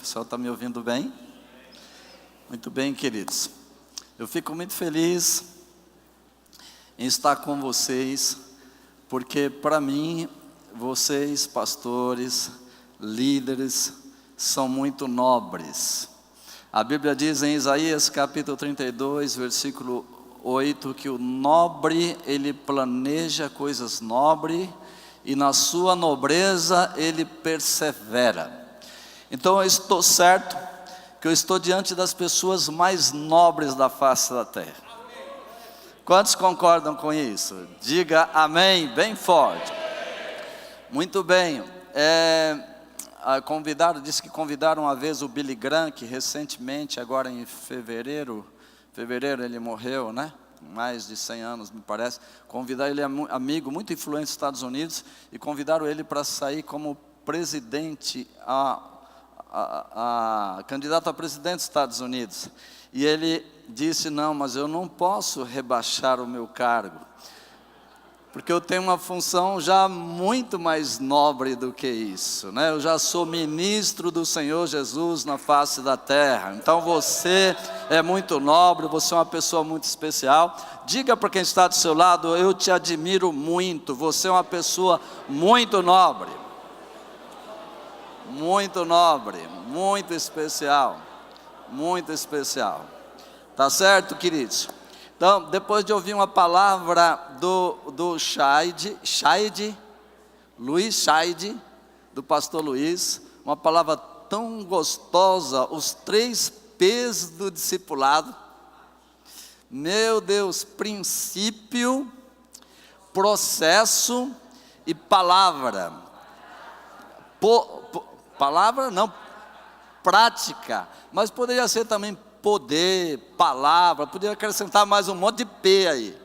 pessoal está me ouvindo bem? Muito bem, queridos. Eu fico muito feliz em estar com vocês, porque para mim, vocês, pastores, líderes, são muito nobres. A Bíblia diz em Isaías capítulo 32, versículo 8, que o nobre, ele planeja coisas nobres, e na sua nobreza ele persevera. Então eu estou certo que eu estou diante das pessoas mais nobres da face da terra. Quantos concordam com isso? Diga amém, bem forte. Muito bem. Disse que convidaram uma vez o Billy Graham, que recentemente, agora em fevereiro ele morreu, né? Mais de 100 anos, me parece. Convidaram ele, amigo, muito influente nos Estados Unidos, e convidaram ele para sair como presidente, candidato a presidente dos Estados Unidos. E ele disse: não, mas eu não posso rebaixar o meu cargo, porque eu tenho uma função já muito mais nobre do que isso, né? Eu já sou ministro do Senhor Jesus na face da terra. Então você é muito nobre, você é uma pessoa muito especial. Diga para quem está do seu lado: eu te admiro muito, você é uma pessoa muito nobre. Muito nobre, muito especial, muito especial. Tá certo, queridos? Então, depois de ouvir uma palavra do Luiz Scheide, do pastor Luiz, uma palavra tão gostosa, os 3 P's do discipulado. Meu Deus, princípio, processo e palavra. Palavra não, prática, mas poderia ser também poder, palavra, poderia acrescentar mais um monte de P aí,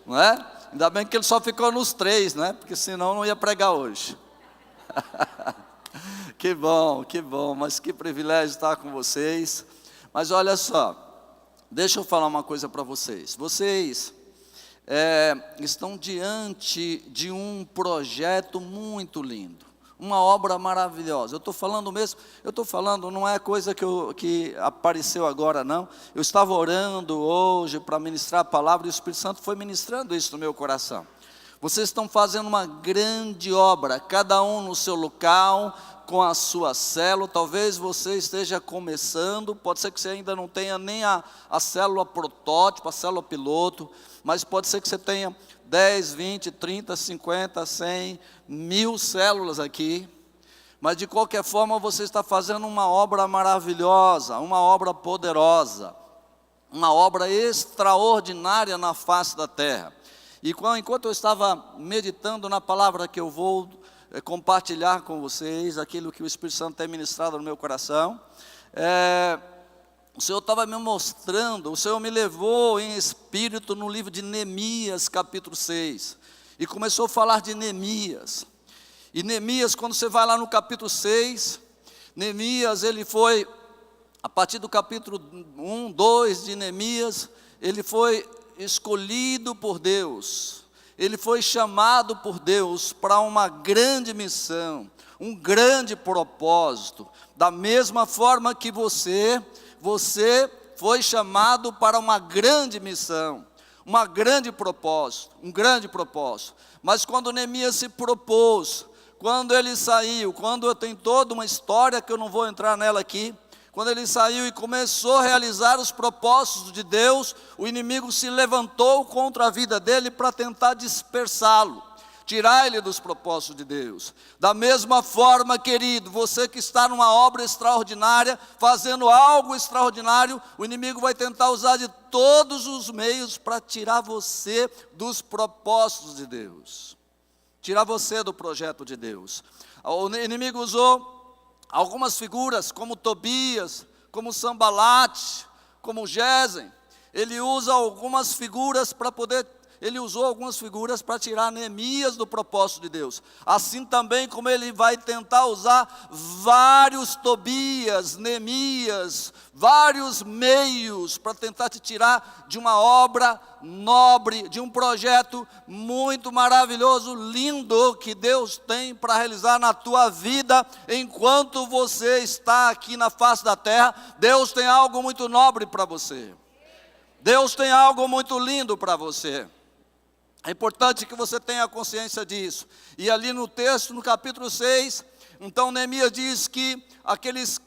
não é? Ainda bem que ele só ficou nos 3, né? Porque senão não ia pregar hoje. Que bom, mas que privilégio estar com vocês. Mas olha só, deixa eu falar uma coisa para vocês. Vocês estão diante de um projeto muito lindo. Uma obra maravilhosa. Eu estou falando mesmo, não é coisa que apareceu agora, não. Eu estava orando hoje para ministrar a palavra, e o Espírito Santo foi ministrando isso no meu coração. Vocês estão fazendo uma grande obra, cada um no seu local, com a sua célula. Talvez você esteja começando, pode ser que você ainda não tenha nem a célula protótipo, a célula piloto, mas pode ser que você tenha 10, 20, 30, 50, 100, 1000 células aqui. Mas de qualquer forma você está fazendo uma obra maravilhosa, uma obra poderosa, uma obra extraordinária na face da terra. E enquanto eu estava meditando na palavra que eu vou compartilhar com vocês, aquilo que o Espírito Santo tem ministrado no meu coração, o Senhor estava me mostrando, o Senhor me levou em espírito no livro de Neemias, capítulo 6, e começou a falar de Neemias. E Neemias, quando você vai lá no capítulo 6, Neemias, ele foi, a partir do capítulo 1, 2 de Neemias, ele foi escolhido por Deus, ele foi chamado por Deus para uma grande missão, um grande propósito, da mesma forma que você foi chamado para uma grande missão, um grande propósito. Mas quando Neemias se propôs, quando ele saiu, quando tem toda uma história que eu não vou entrar nela aqui, quando ele saiu e começou a realizar os propósitos de Deus, o inimigo se levantou contra a vida dele para tentar dispersá-lo, tirar ele dos propósitos de Deus. Da mesma forma, querido, você que está numa obra extraordinária, fazendo algo extraordinário, o inimigo vai tentar usar de todos os meios para tirar você dos propósitos de Deus, tirar você do projeto de Deus. O inimigo usou algumas figuras, como Tobias, como Sambalate, como Gesem. Ele usa algumas figuras para poder ele usou algumas figuras para tirar Neemias do propósito de Deus. Assim também como ele vai tentar usar vários Tobias, Neemias, vários meios para tentar te tirar de uma obra nobre, de um projeto muito maravilhoso, lindo, que Deus tem para realizar na tua vida, enquanto você está aqui na face da terra. Deus tem algo muito nobre para você. Deus tem algo muito lindo para você. É importante que você tenha consciência disso. E ali no texto, no capítulo 6, então Neemias diz que aqueles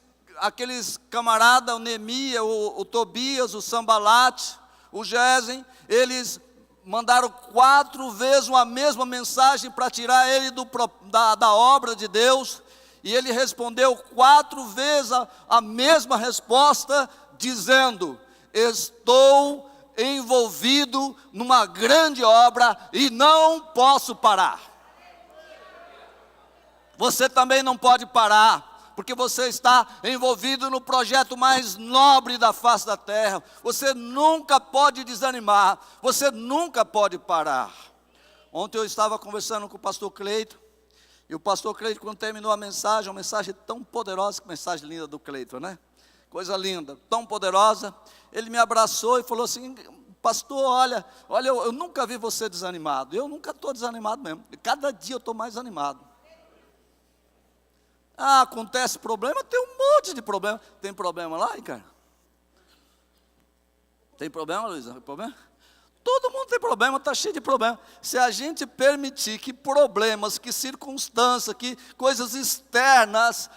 camaradas, o Neemias, o Tobias, o Sambalate, o Gesem, eles mandaram 4 vezes a mesma mensagem para tirar ele da obra de Deus. E ele respondeu 4 vezes a mesma resposta, dizendo: estou envolvido numa grande obra e não posso parar. Você também não pode parar, porque você está envolvido no projeto mais nobre da face da terra. Você nunca pode desanimar, você nunca pode parar. Ontem eu estava conversando com o pastor Cleito, e o pastor Cleito, quando terminou a mensagem, uma mensagem tão poderosa, que mensagem linda do Cleito, né? Coisa linda, tão poderosa. Ele me abraçou e falou assim: pastor, olha, eu nunca vi você desanimado. Eu nunca estou desanimado mesmo. Cada dia eu estou mais animado. Ah, acontece problema? Tem um monte de problema. Tem problema lá, cara? Tem problema, Luísa? Tem problema? Todo mundo tem problema, está cheio de problema. Se a gente permitir que problemas, que circunstâncias, que coisas externas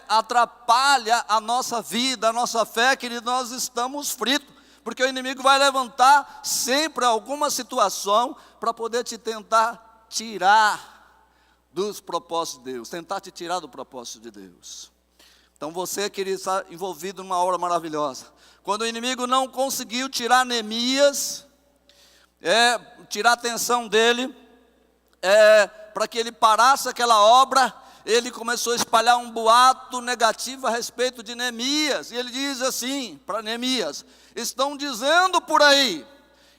atrapalham a nossa vida, a nossa fé, querido, nós estamos fritos. Porque o inimigo vai levantar sempre alguma situação para poder te tentar tirar dos propósitos de Deus, tentar te tirar do propósito de Deus. Então você, querido, está envolvido numa obra maravilhosa. Quando o inimigo não conseguiu tirar Neemias, tirar a atenção dele, para que ele parasse aquela obra, ele começou a espalhar um boato negativo a respeito de Neemias. E ele diz assim para Neemias: estão dizendo por aí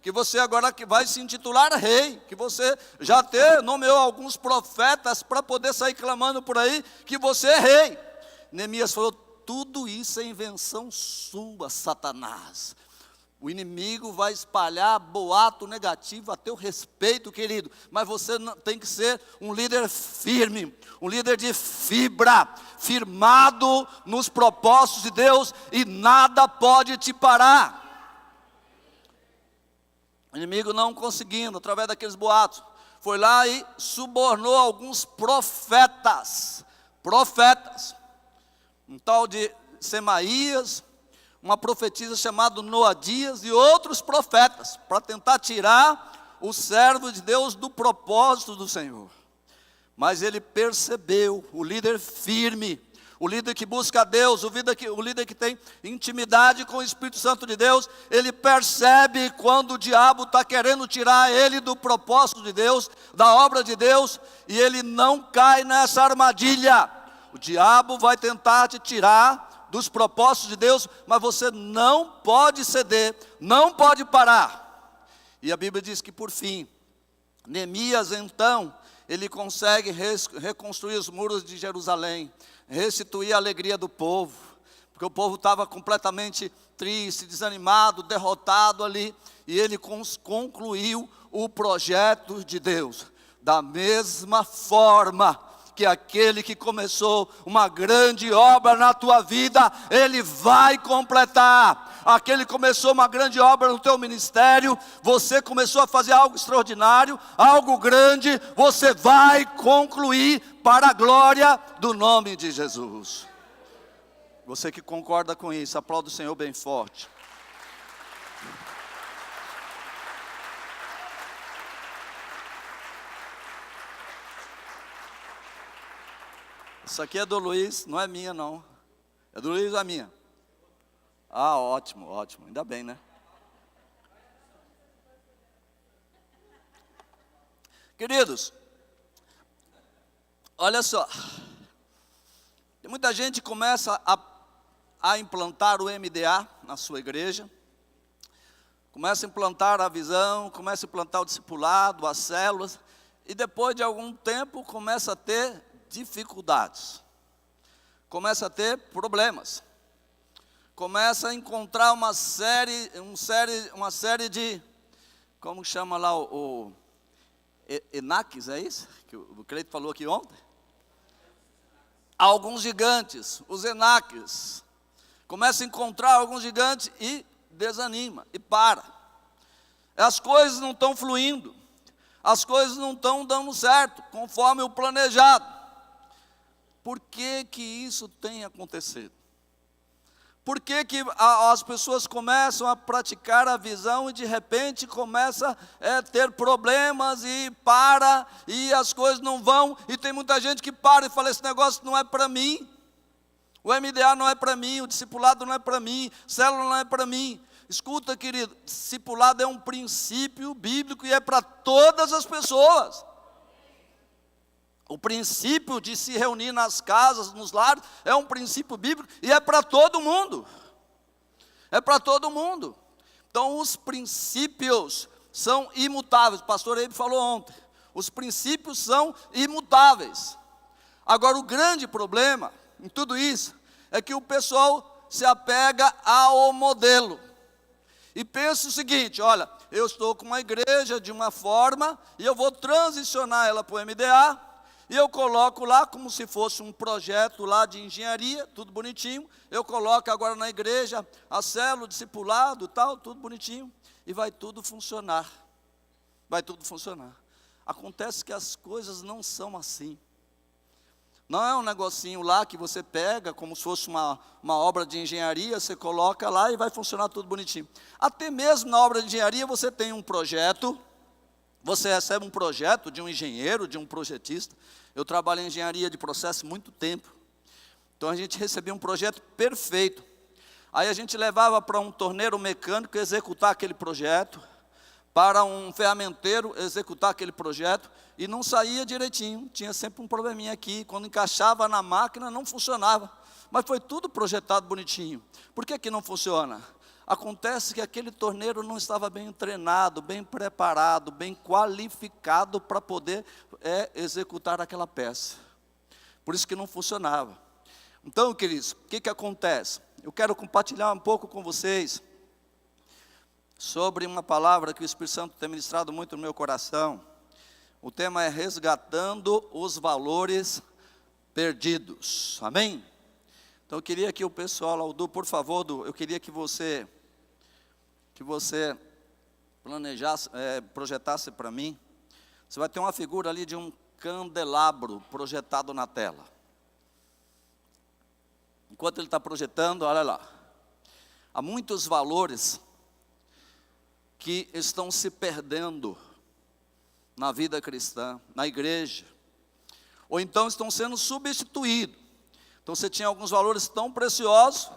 que você agora que vai se intitular rei, que você já nomeou alguns profetas para poder sair clamando por aí que você é rei. Neemias falou: tudo isso é invenção sua, Satanás. O inimigo vai espalhar boato negativo a teu respeito, querido. Mas você tem que ser um líder firme, um líder de fibra, firmado nos propósitos de Deus, e nada pode te parar. O inimigo não conseguindo, através daqueles boatos, foi lá e subornou alguns profetas. Um tal de Semaías, uma profetisa chamada Noadias e outros profetas, para tentar tirar o servo de Deus do propósito do Senhor. Mas ele percebeu, o líder firme, o líder que busca a Deus, o líder que tem intimidade com o Espírito Santo de Deus, ele percebe quando o diabo está querendo tirar ele do propósito de Deus, da obra de Deus, e ele não cai nessa armadilha. O diabo vai tentar te tirar dos propósitos de Deus, mas você não pode ceder, não pode parar. E a Bíblia diz que por fim, Neemias então, ele consegue reconstruir os muros de Jerusalém, restituir a alegria do povo, porque o povo estava completamente triste, desanimado, derrotado ali, e ele concluiu o projeto de Deus. Da mesma forma que aquele que começou uma grande obra na tua vida, ele vai completar. Aquele que começou uma grande obra no teu ministério, você começou a fazer algo extraordinário, algo grande, você vai concluir para a glória do nome de Jesus. Você que concorda com isso, aplauda o Senhor bem forte. Isso aqui é do Luiz, não é minha não. É do Luiz ou é minha? Ah, ótimo, ótimo, ainda bem, né? Queridos, olha só. Tem muita gente que começa a implantar o MDA na sua igreja. começa a implantar a visão, começa a implantar o discipulado, as células, e depois de algum tempo começa a ter dificuldades, começa a ter problemas, começa a encontrar uma série de, como chama lá o Enaques, é isso? Que o Cleito falou aqui ontem? Alguns gigantes, os Enaques, começa a encontrar alguns gigantes e desanima, e para. As coisas não estão fluindo, as coisas não estão dando certo, conforme o planejado. Por que que isso tem acontecido? Por que que as pessoas começam a praticar a visão e de repente começa a ter problemas e para, e as coisas não vão, e tem muita gente que para e fala, esse negócio não é para mim, o MDA não é para mim, o discipulado não é para mim, célula não é para mim. Escuta, querido, discipulado é um princípio bíblico e é para todas as pessoas. O princípio de se reunir nas casas, nos lares, é um princípio bíblico e é para todo mundo. É para todo mundo. Então, os princípios são imutáveis. O pastor Eibe falou ontem. Os princípios são imutáveis. Agora, o grande problema em tudo isso é que o pessoal se apega ao modelo. E pensa o seguinte, olha, eu estou com uma igreja de uma forma e eu vou transicionar ela para o MDA, e eu coloco lá como se fosse um projeto lá de engenharia, tudo bonitinho, eu coloco agora na igreja a célula, o discipulado, tal, tudo bonitinho, e vai tudo funcionar. Vai tudo funcionar. Acontece que as coisas não são assim. Não é um negocinho lá que você pega, como se fosse uma obra de engenharia, você coloca lá e vai funcionar tudo bonitinho. Até mesmo na obra de engenharia você tem um projeto, você recebe um projeto de um engenheiro, de um projetista. Eu trabalho em engenharia de processo há muito tempo. Então a gente recebia um projeto perfeito. Aí a gente levava para um torneiro mecânico executar aquele projeto, para um ferramenteiro executar aquele projeto, e não saía direitinho, tinha sempre um probleminha aqui, quando encaixava na máquina não funcionava, mas foi tudo projetado bonitinho. Por que que não funciona? Acontece que aquele torneiro não estava bem treinado, bem preparado, bem qualificado para poder executar aquela peça. Por isso que não funcionava. Então, queridos, o que que acontece? Eu quero compartilhar um pouco com vocês sobre uma palavra que o Espírito Santo tem ministrado muito no meu coração. O tema é resgatando os valores perdidos. Amém? Então eu queria que o pessoal, Aldo, por favor, eu queria que você planejasse, projetasse para mim. Você vai ter uma figura ali de um candelabro projetado na tela. Enquanto ele está projetando, olha lá. Há muitos valores que estão se perdendo na vida cristã, na igreja, ou então estão sendo substituídos. Então você tinha alguns valores tão preciosos,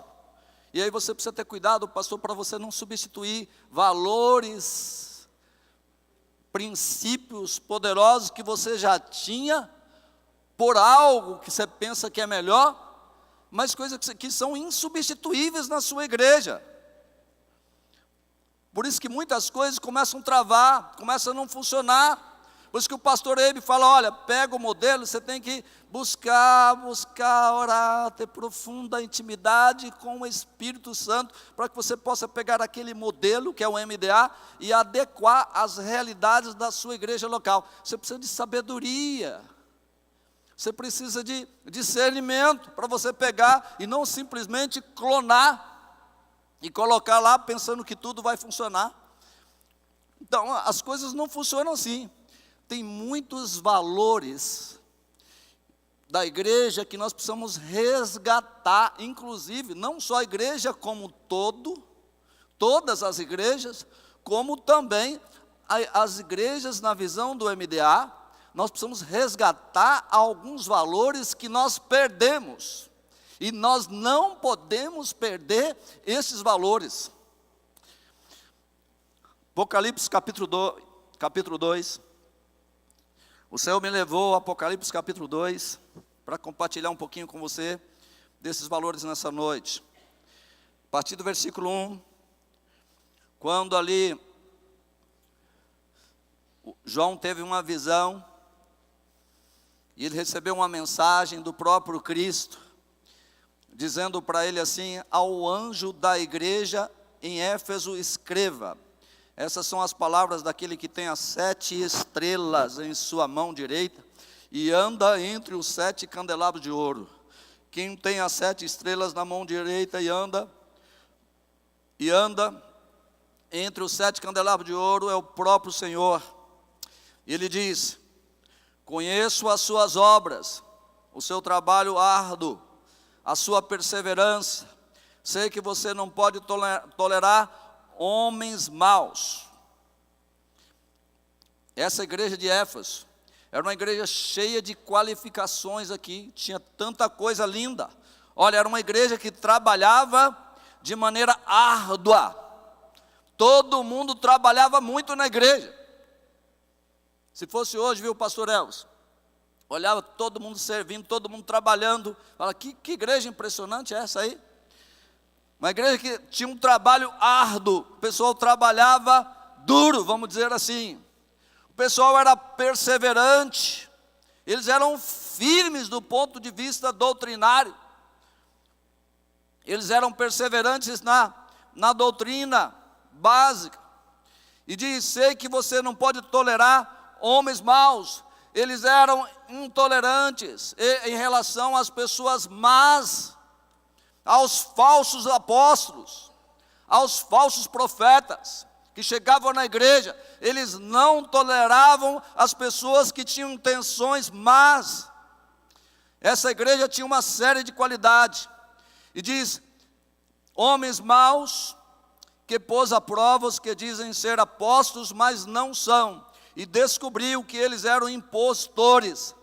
e aí você precisa ter cuidado, pastor, para você não substituir valores, princípios poderosos que você já tinha, por algo que você pensa que é melhor, mas coisas que são insubstituíveis na sua igreja. Por isso que muitas coisas começam a travar, começam a não funcionar. Por isso que o pastor Eibe fala, olha, pega o modelo, você tem que buscar, orar, ter profunda intimidade com o Espírito Santo, para que você possa pegar aquele modelo, que é o MDA, e adequar às realidades da sua igreja local. Você precisa de sabedoria, você precisa de discernimento, para você pegar e não simplesmente clonar, e colocar lá pensando que tudo vai funcionar. Então, as coisas não funcionam assim. Tem muitos valores da igreja que nós precisamos resgatar, inclusive, não só a igreja como todo, todas as igrejas, como também as igrejas na visão do MDA, nós precisamos resgatar alguns valores que nós perdemos. E nós não podemos perder esses valores. Apocalipse capítulo 2. O Senhor me levou ao Apocalipse capítulo 2, para compartilhar um pouquinho com você desses valores nessa noite. A partir do versículo 1, quando ali João teve uma visão, e ele recebeu uma mensagem do próprio Cristo, dizendo para ele assim: ao anjo da igreja em Éfeso escreva, essas são as palavras daquele que tem as 7 estrelas em sua mão direita, e anda entre os 7 candelabros de ouro. Quem tem as 7 estrelas na mão direita e anda entre os 7 candelabros de ouro é o próprio Senhor. E ele diz: conheço as suas obras, o seu trabalho árduo, a sua perseverança. Sei que você não pode tolerar homens maus. Essa igreja de Éfeso era uma igreja cheia de qualificações aqui, tinha tanta coisa linda. Olha, era uma igreja que trabalhava de maneira árdua. Todo mundo trabalhava muito na igreja. Se fosse hoje, viu, pastor Elvis? Olhava todo mundo servindo, todo mundo trabalhando. Fala, que igreja impressionante é essa aí? Uma igreja que tinha um trabalho árduo. O pessoal trabalhava duro, vamos dizer assim. O pessoal era perseverante. Eles eram firmes do ponto de vista doutrinário. Eles eram perseverantes na doutrina básica. E diz: sei que você não pode tolerar homens maus. Eles eram intolerantes em relação às pessoas más, aos falsos apóstolos, aos falsos profetas que chegavam na igreja. Eles não toleravam as pessoas que tinham intenções más. Essa igreja tinha uma série de qualidades. E diz: homens maus, que pôs a prova os que dizem ser apóstolos, mas não são, e descobriu que eles eram impostores.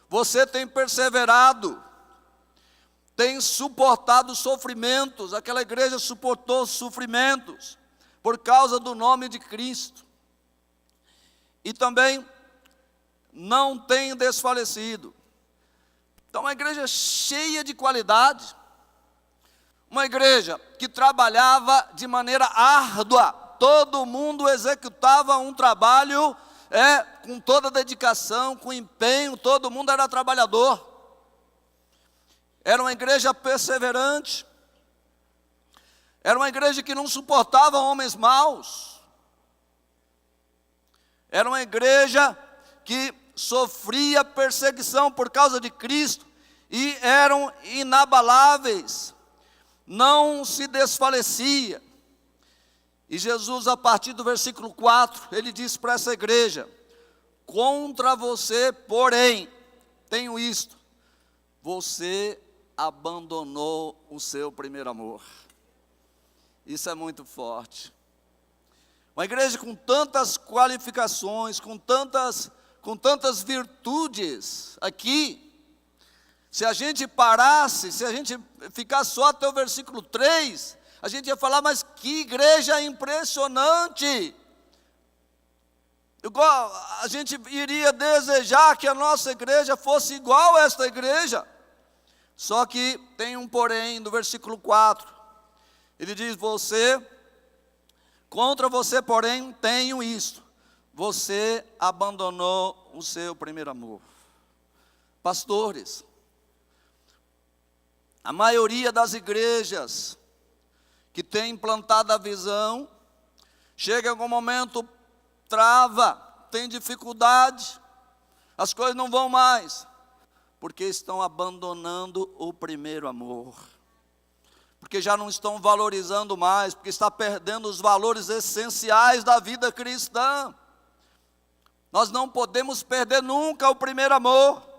Você tem perseverado, tem suportado sofrimentos. Aquela igreja suportou sofrimentos por causa do nome de Cristo. E também não tem desfalecido. Então, uma igreja cheia de qualidade. Uma igreja que trabalhava de maneira árdua. Todo mundo executava um trabalho com toda dedicação, com empenho. Todo mundo era trabalhador. Era uma igreja perseverante. Era uma igreja que não suportava homens maus. Era uma igreja que sofria perseguição por causa de Cristo e eram inabaláveis. Não se desfalecia. E Jesus, a partir do versículo 4, ele diz para essa igreja: contra você, porém, tenho isto: você abandonou o seu primeiro amor. Isso é muito forte. Uma igreja com tantas qualificações, com tantas virtudes aqui. Se a gente parasse, se a gente ficasse só até o versículo 3, a gente ia falar: mas que igreja impressionante! Igual, a gente iria desejar que a nossa igreja fosse igual a esta igreja. Só que tem um porém no versículo 4. Ele diz: contra você, porém, tenho isto: você abandonou o seu primeiro amor. Pastores, a maioria das igrejas que tem implantado a visão, chega em algum momento, trava, tem dificuldade, as coisas não vão mais, porque estão abandonando o primeiro amor, porque já não estão valorizando mais, porque está perdendo os valores essenciais da vida cristã. Nós não podemos perder nunca o primeiro amor.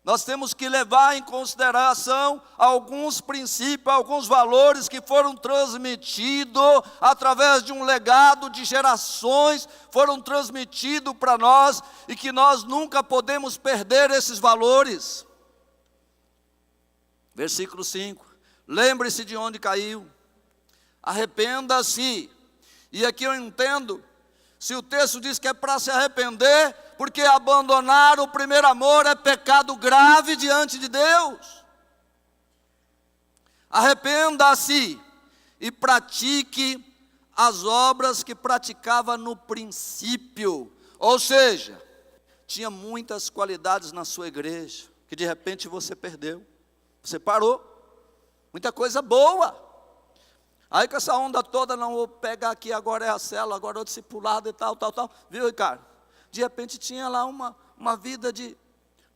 Nós temos que levar em consideração alguns princípios, alguns valores que foram transmitidos através de um legado de gerações, foram transmitidos para nós, e que nós nunca podemos perder esses valores. Versículo 5, lembre-se de onde caiu, arrependa-se. E aqui eu entendo, se o texto diz que é para se arrepender, porque abandonar o primeiro amor é pecado grave diante de Deus. Arrependa-se e pratique as obras que praticava no princípio. Ou seja, tinha muitas qualidades na sua igreja, que de repente você perdeu. Você parou. Muita coisa boa. Aí com essa onda toda, não vou pegar aqui, agora é a célula, agora é o discipulado e tal. Viu, Ricardo? De repente tinha lá uma vida de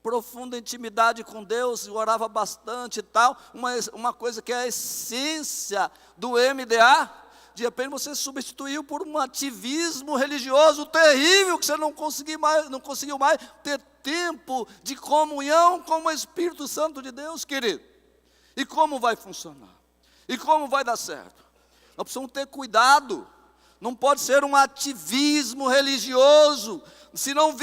profunda intimidade com Deus, orava bastante e tal. Uma coisa que é a essência do MDA. De repente você substituiu por um ativismo religioso terrível, que você não conseguiu mais ter tempo de comunhão com o Espírito Santo de Deus, querido. E como vai funcionar? E como vai dar certo? Nós precisamos ter cuidado. Não pode ser um ativismo religioso. Senão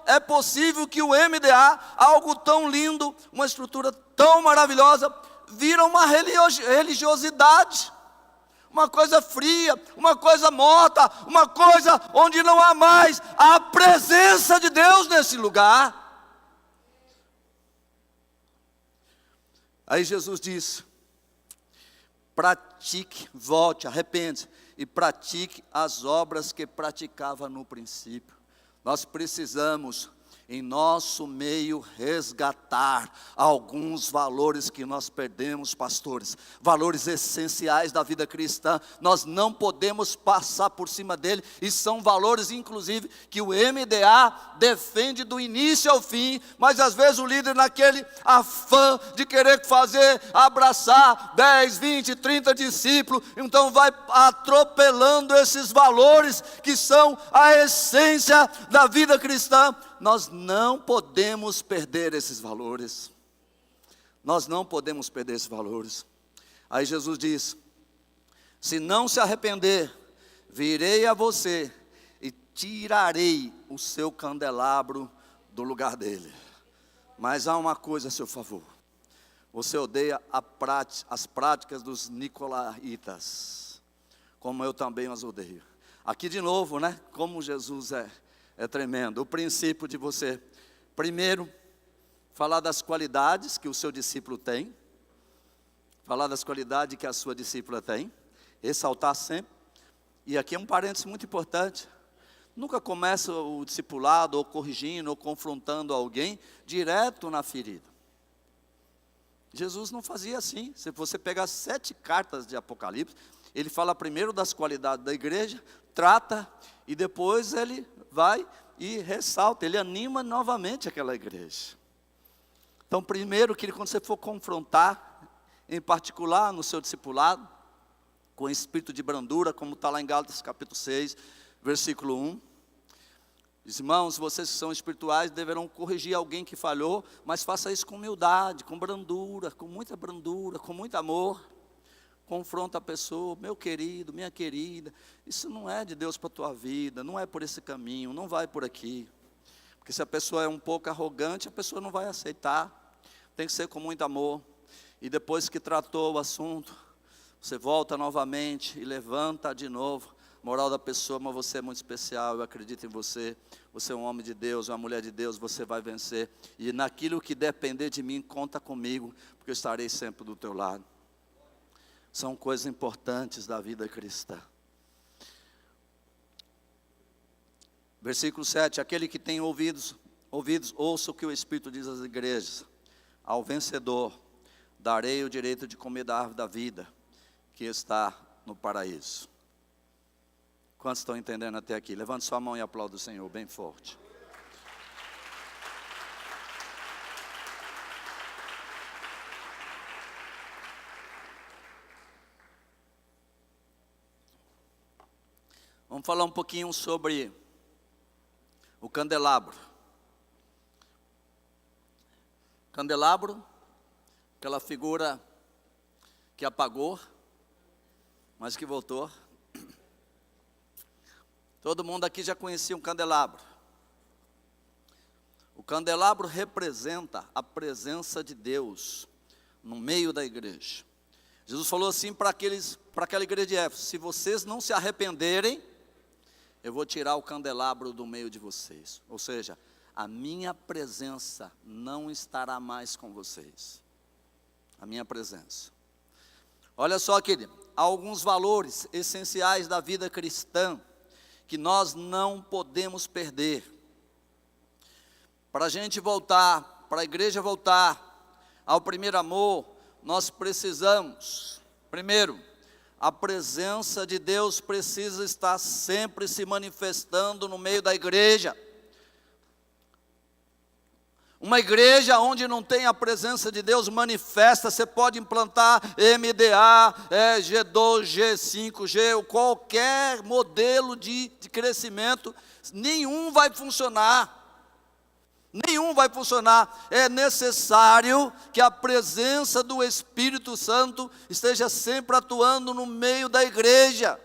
é possível que o MDA, algo tão lindo, uma estrutura tão maravilhosa, vira uma religiosidade. Uma coisa fria, uma coisa morta, uma coisa onde não há mais a presença de Deus nesse lugar. Aí Jesus disse: pratique, volte, arrepende-se e pratique as obras que praticava no princípio. Nós precisamos, em nosso meio, resgatar alguns valores que nós perdemos, pastores, valores essenciais da vida cristã. Nós não podemos passar por cima dele, e são valores, inclusive, que o MDA defende do início ao fim, mas às vezes o líder, naquele afã de querer abraçar 10, 20, 30 discípulos, então vai atropelando esses valores que são a essência da vida cristã. Nós não podemos perder esses valores. Nós não podemos perder esses valores. Aí Jesus diz: se não se arrepender, virei a você e tirarei o seu candelabro do lugar dele. Mas há uma coisa a seu favor: você odeia as práticas dos nicolaítas, como eu também as odeio. Aqui de novo, né? Como Jesus é tremendo. O princípio de você, primeiro, falar das qualidades que o seu discípulo tem, falar das qualidades que a sua discípula tem, ressaltar sempre. E aqui é um parênteses muito importante: nunca começa o discipulado, ou corrigindo, ou confrontando alguém, direto na ferida. Jesus não fazia assim. Se você pegar 7 cartas de Apocalipse, ele fala primeiro das qualidades da igreja, trata, e depois ele vai e ressalta, ele anima novamente aquela igreja. Então, primeiro, que quando você for confrontar, em particular no seu discipulado, com espírito de brandura, como está lá em Gálatas capítulo 6, versículo 1. Diz: irmãos, vocês que são espirituais deverão corrigir alguém que falhou, mas faça isso com humildade, com brandura, com muito amor. Confronta a pessoa: meu querido, minha querida, isso não é de Deus para a tua vida, não é por esse caminho, não vai por aqui. Porque se a pessoa é um pouco arrogante, a pessoa não vai aceitar. Tem que ser com muito amor. E depois que tratou o assunto, você volta novamente e levanta de novo. Moral da pessoa: mas você é muito especial, eu acredito em você. Você é um homem de Deus, uma mulher de Deus, você vai vencer. E naquilo que depender de mim, conta comigo, porque eu estarei sempre do teu lado. São coisas importantes da vida cristã. Versículo 7, aquele que tem ouvidos, ouça o que o Espírito diz às igrejas. Ao vencedor darei o direito de comer da árvore da vida, que está no paraíso. Quantos estão entendendo até aqui? Levante sua mão e aplaude o Senhor bem forte. Vamos falar um pouquinho sobre o candelabro. Candelabro, aquela figura que apagou, mas que voltou. Todo mundo aqui já conhecia um candelabro. O candelabro representa a presença de Deus no meio da igreja. Jesus falou assim para aquela igreja de Éfeso: se vocês não se arrependerem, eu vou tirar o candelabro do meio de vocês. Ou seja, a minha presença não estará mais com vocês. A minha presença. Olha só, querido, alguns valores essenciais da vida cristã que nós não podemos perder. Para a gente voltar, para a igreja voltar ao primeiro amor, nós precisamos, primeiro, a presença de Deus precisa estar sempre se manifestando no meio da igreja. Uma igreja onde não tem a presença de Deus manifesta, você pode implantar MDA, G2, G5, G, qualquer modelo de crescimento, nenhum vai funcionar. Nenhum vai funcionar. É necessário que a presença do Espírito Santo esteja sempre atuando no meio da igreja.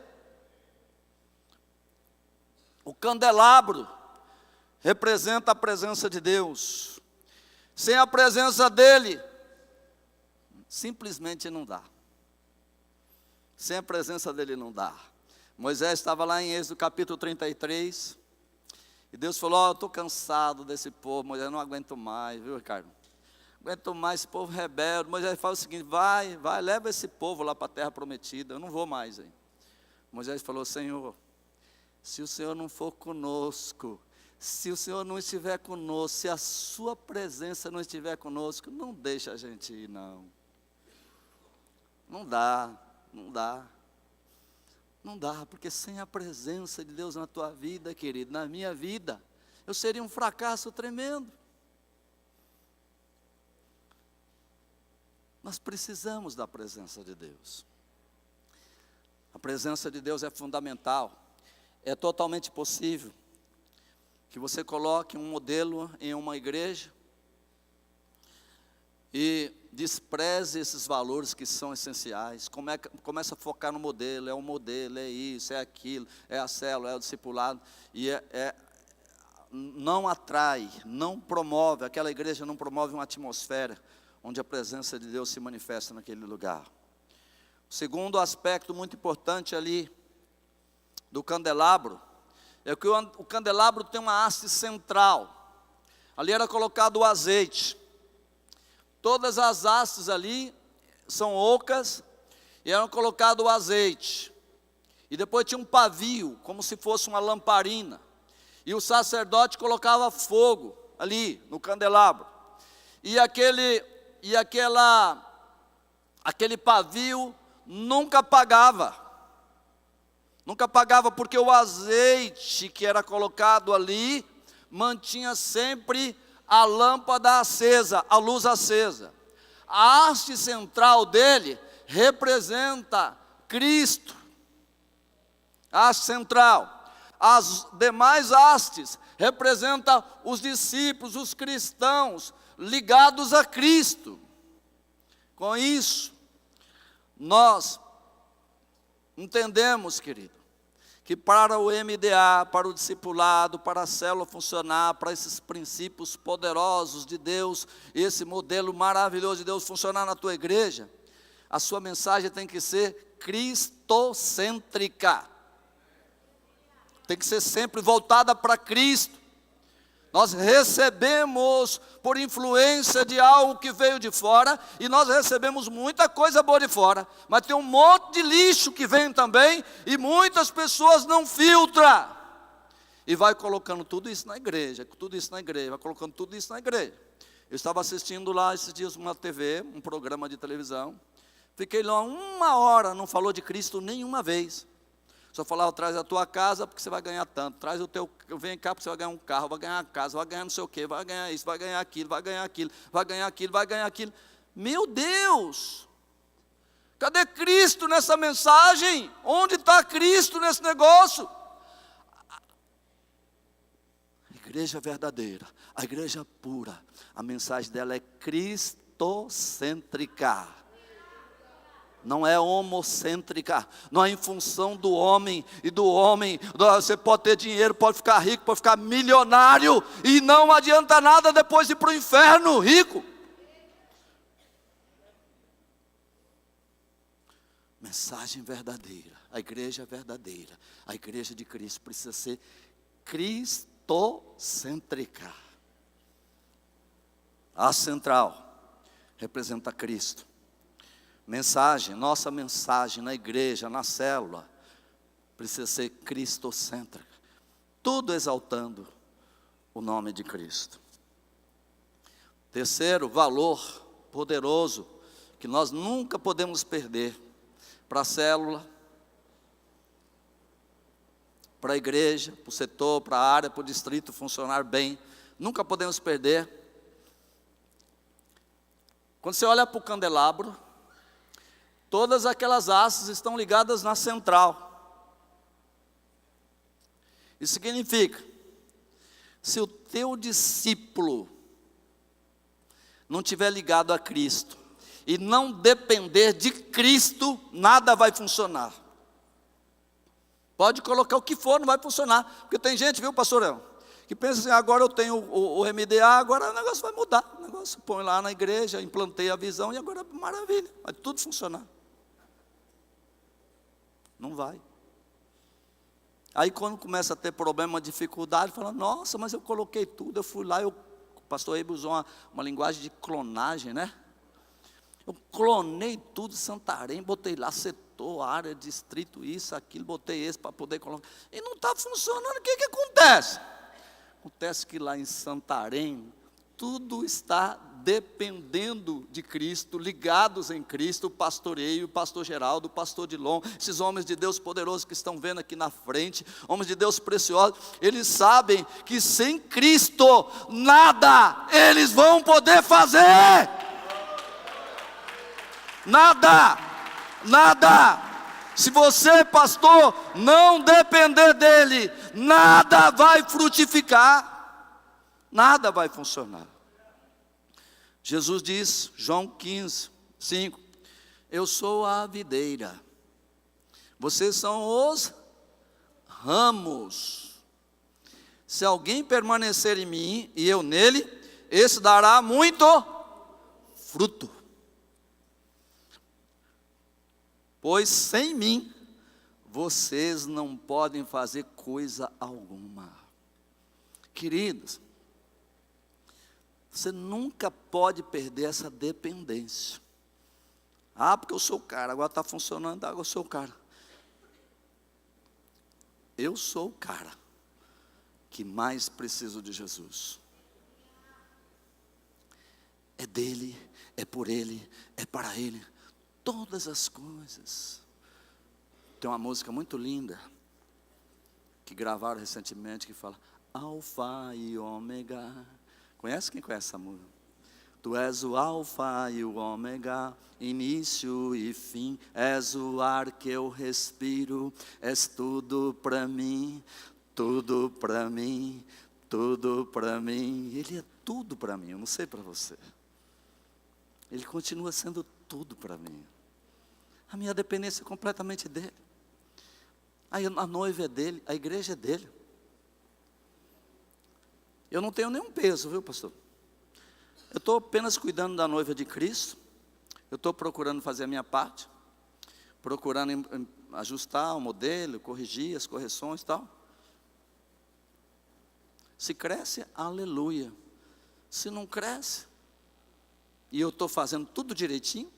O candelabro representa a presença de Deus. Sem a presença dele, simplesmente não dá. Sem a presença dele não dá. Moisés estava lá em Êxodo capítulo 33, e Deus falou: eu estou cansado desse povo, Moisés, eu não aguento mais, viu, Ricardo? Não aguento mais esse povo rebelde. Moisés fala o seguinte: vai, leva esse povo lá para a terra prometida, eu não vou mais aí. Moisés falou: Senhor, se o Senhor não for conosco, se o Senhor não estiver conosco, se a sua presença não estiver conosco, não deixa a gente ir, não. Não dá, porque sem a presença de Deus na tua vida, querido, na minha vida, eu seria um fracasso tremendo. Nós precisamos da presença de Deus. A presença de Deus é fundamental. É totalmente possível que você coloque um modelo em uma igreja e despreze esses valores que são essenciais. Começa a focar no modelo, é isso, é aquilo, é a célula, é o discipulado, e não atrai, não promove, aquela igreja não promove uma atmosfera onde a presença de Deus se manifesta naquele lugar. O segundo aspecto muito importante ali do candelabro é que o candelabro tem uma haste central. Ali era colocado o azeite. Todas as hastes ali são ocas e eram colocado o azeite. E depois tinha um pavio, como se fosse uma lamparina. E o sacerdote colocava fogo ali no candelabro. E aquele pavio nunca apagava. Nunca apagava, porque o azeite que era colocado ali mantinha sempre a lâmpada acesa, a luz acesa. A haste central dele representa Cristo. A haste central. As demais hastes representam os discípulos, os cristãos ligados a Cristo. Com isso, nós entendemos, querido, que para o MDA, para o discipulado, para a célula funcionar, para esses princípios poderosos de Deus, esse modelo maravilhoso de Deus funcionar na tua igreja, a sua mensagem tem que ser cristocêntrica. Tem que ser sempre voltada para Cristo. Nós recebemos por influência de algo que veio de fora, e nós recebemos muita coisa boa de fora, mas tem um monte de lixo que vem também, e muitas pessoas não filtram, e vai colocando tudo isso na igreja, vai colocando tudo isso na igreja. Eu estava assistindo lá esses dias uma TV, um programa de televisão, fiquei lá 1 hora, não falou de Cristo nenhuma vez. Só falava: traz a tua casa porque você vai ganhar tanto, traz o teu, vem cá porque você vai ganhar um carro, vai ganhar uma casa, vai ganhar não sei o quê, vai ganhar isso, vai ganhar aquilo, vai ganhar aquilo, vai ganhar aquilo, vai ganhar aquilo. Meu Deus! Cadê Cristo nessa mensagem? Onde está Cristo nesse negócio? A igreja verdadeira, a igreja pura, a mensagem dela é cristocêntrica. Não é homocêntrica, não é em função do homem e do homem. Você pode ter dinheiro, pode ficar rico, pode ficar milionário, e não adianta nada depois ir para o inferno rico. Mensagem verdadeira, a igreja verdadeira, a igreja de Cristo precisa ser cristocêntrica. A central representa Cristo. Mensagem, nossa mensagem na igreja, na célula, precisa ser cristocêntrica. Tudo exaltando o nome de Cristo. Terceiro, valor poderoso, que nós nunca podemos perder para a célula, para a igreja, para o setor, para a área, para o distrito funcionar bem. Nunca podemos perder. Quando você olha para o candelabro, todas aquelas hastes estão ligadas na central. Isso significa, se o teu discípulo não estiver ligado a Cristo, e não depender de Cristo, nada vai funcionar. Pode colocar o que for, não vai funcionar. Porque tem gente, viu, pastor Leão, que pensa assim, agora eu tenho o MDA, agora o negócio vai mudar. O negócio põe lá na igreja, implantei a visão e agora maravilha, vai tudo funcionar. Não vai. Aí quando começa a ter problema, dificuldade, fala, nossa, mas eu coloquei tudo, eu fui lá, o pastor Eibe usou uma linguagem de clonagem, né? Eu clonei tudo, Santarém, botei lá setor, área, distrito, isso, aquilo, botei esse para poder colocar. E não está funcionando, o que acontece? Acontece que lá em Santarém, tudo está dependendo de Cristo, ligados em Cristo, o pastoreio, o pastor Geraldo, o pastor Dilon, esses homens de Deus poderosos que estão vendo aqui na frente, homens de Deus preciosos, eles sabem que sem Cristo, nada eles vão poder fazer. Nada, nada. Se você, pastor, não depender dele, nada vai frutificar, nada vai funcionar. Jesus diz, João 15, 5, eu sou a videira, vocês são os ramos. Se alguém permanecer em mim e eu nele, esse dará muito fruto. Pois sem mim, vocês não podem fazer coisa alguma. Queridos, você nunca pode perder essa dependência. Ah, porque eu sou o cara, agora está funcionando, agora eu sou o cara. Eu sou o cara que mais preciso de Jesus. É dele, é por ele, é para ele. Todas as coisas. Tem uma música muito linda que gravaram recentemente que fala Alfa e Ômega. Conhece? Quem conhece essa música? Tu és o Alfa e o Ômega, início e fim, és o ar que eu respiro, és tudo para mim, tudo para mim, tudo para mim. Ele é tudo para mim, eu não sei para você. Ele continua sendo tudo para mim. A minha dependência é completamente dele. A noiva é dele, a igreja é dele. Eu não tenho nenhum peso, viu, pastor? Eu estou apenas cuidando da noiva de Cristo. Eu estou procurando fazer a minha parte. Procurando ajustar o modelo, corrigir as correções e tal. Se cresce, aleluia. Se não cresce, e eu estou fazendo tudo direitinho,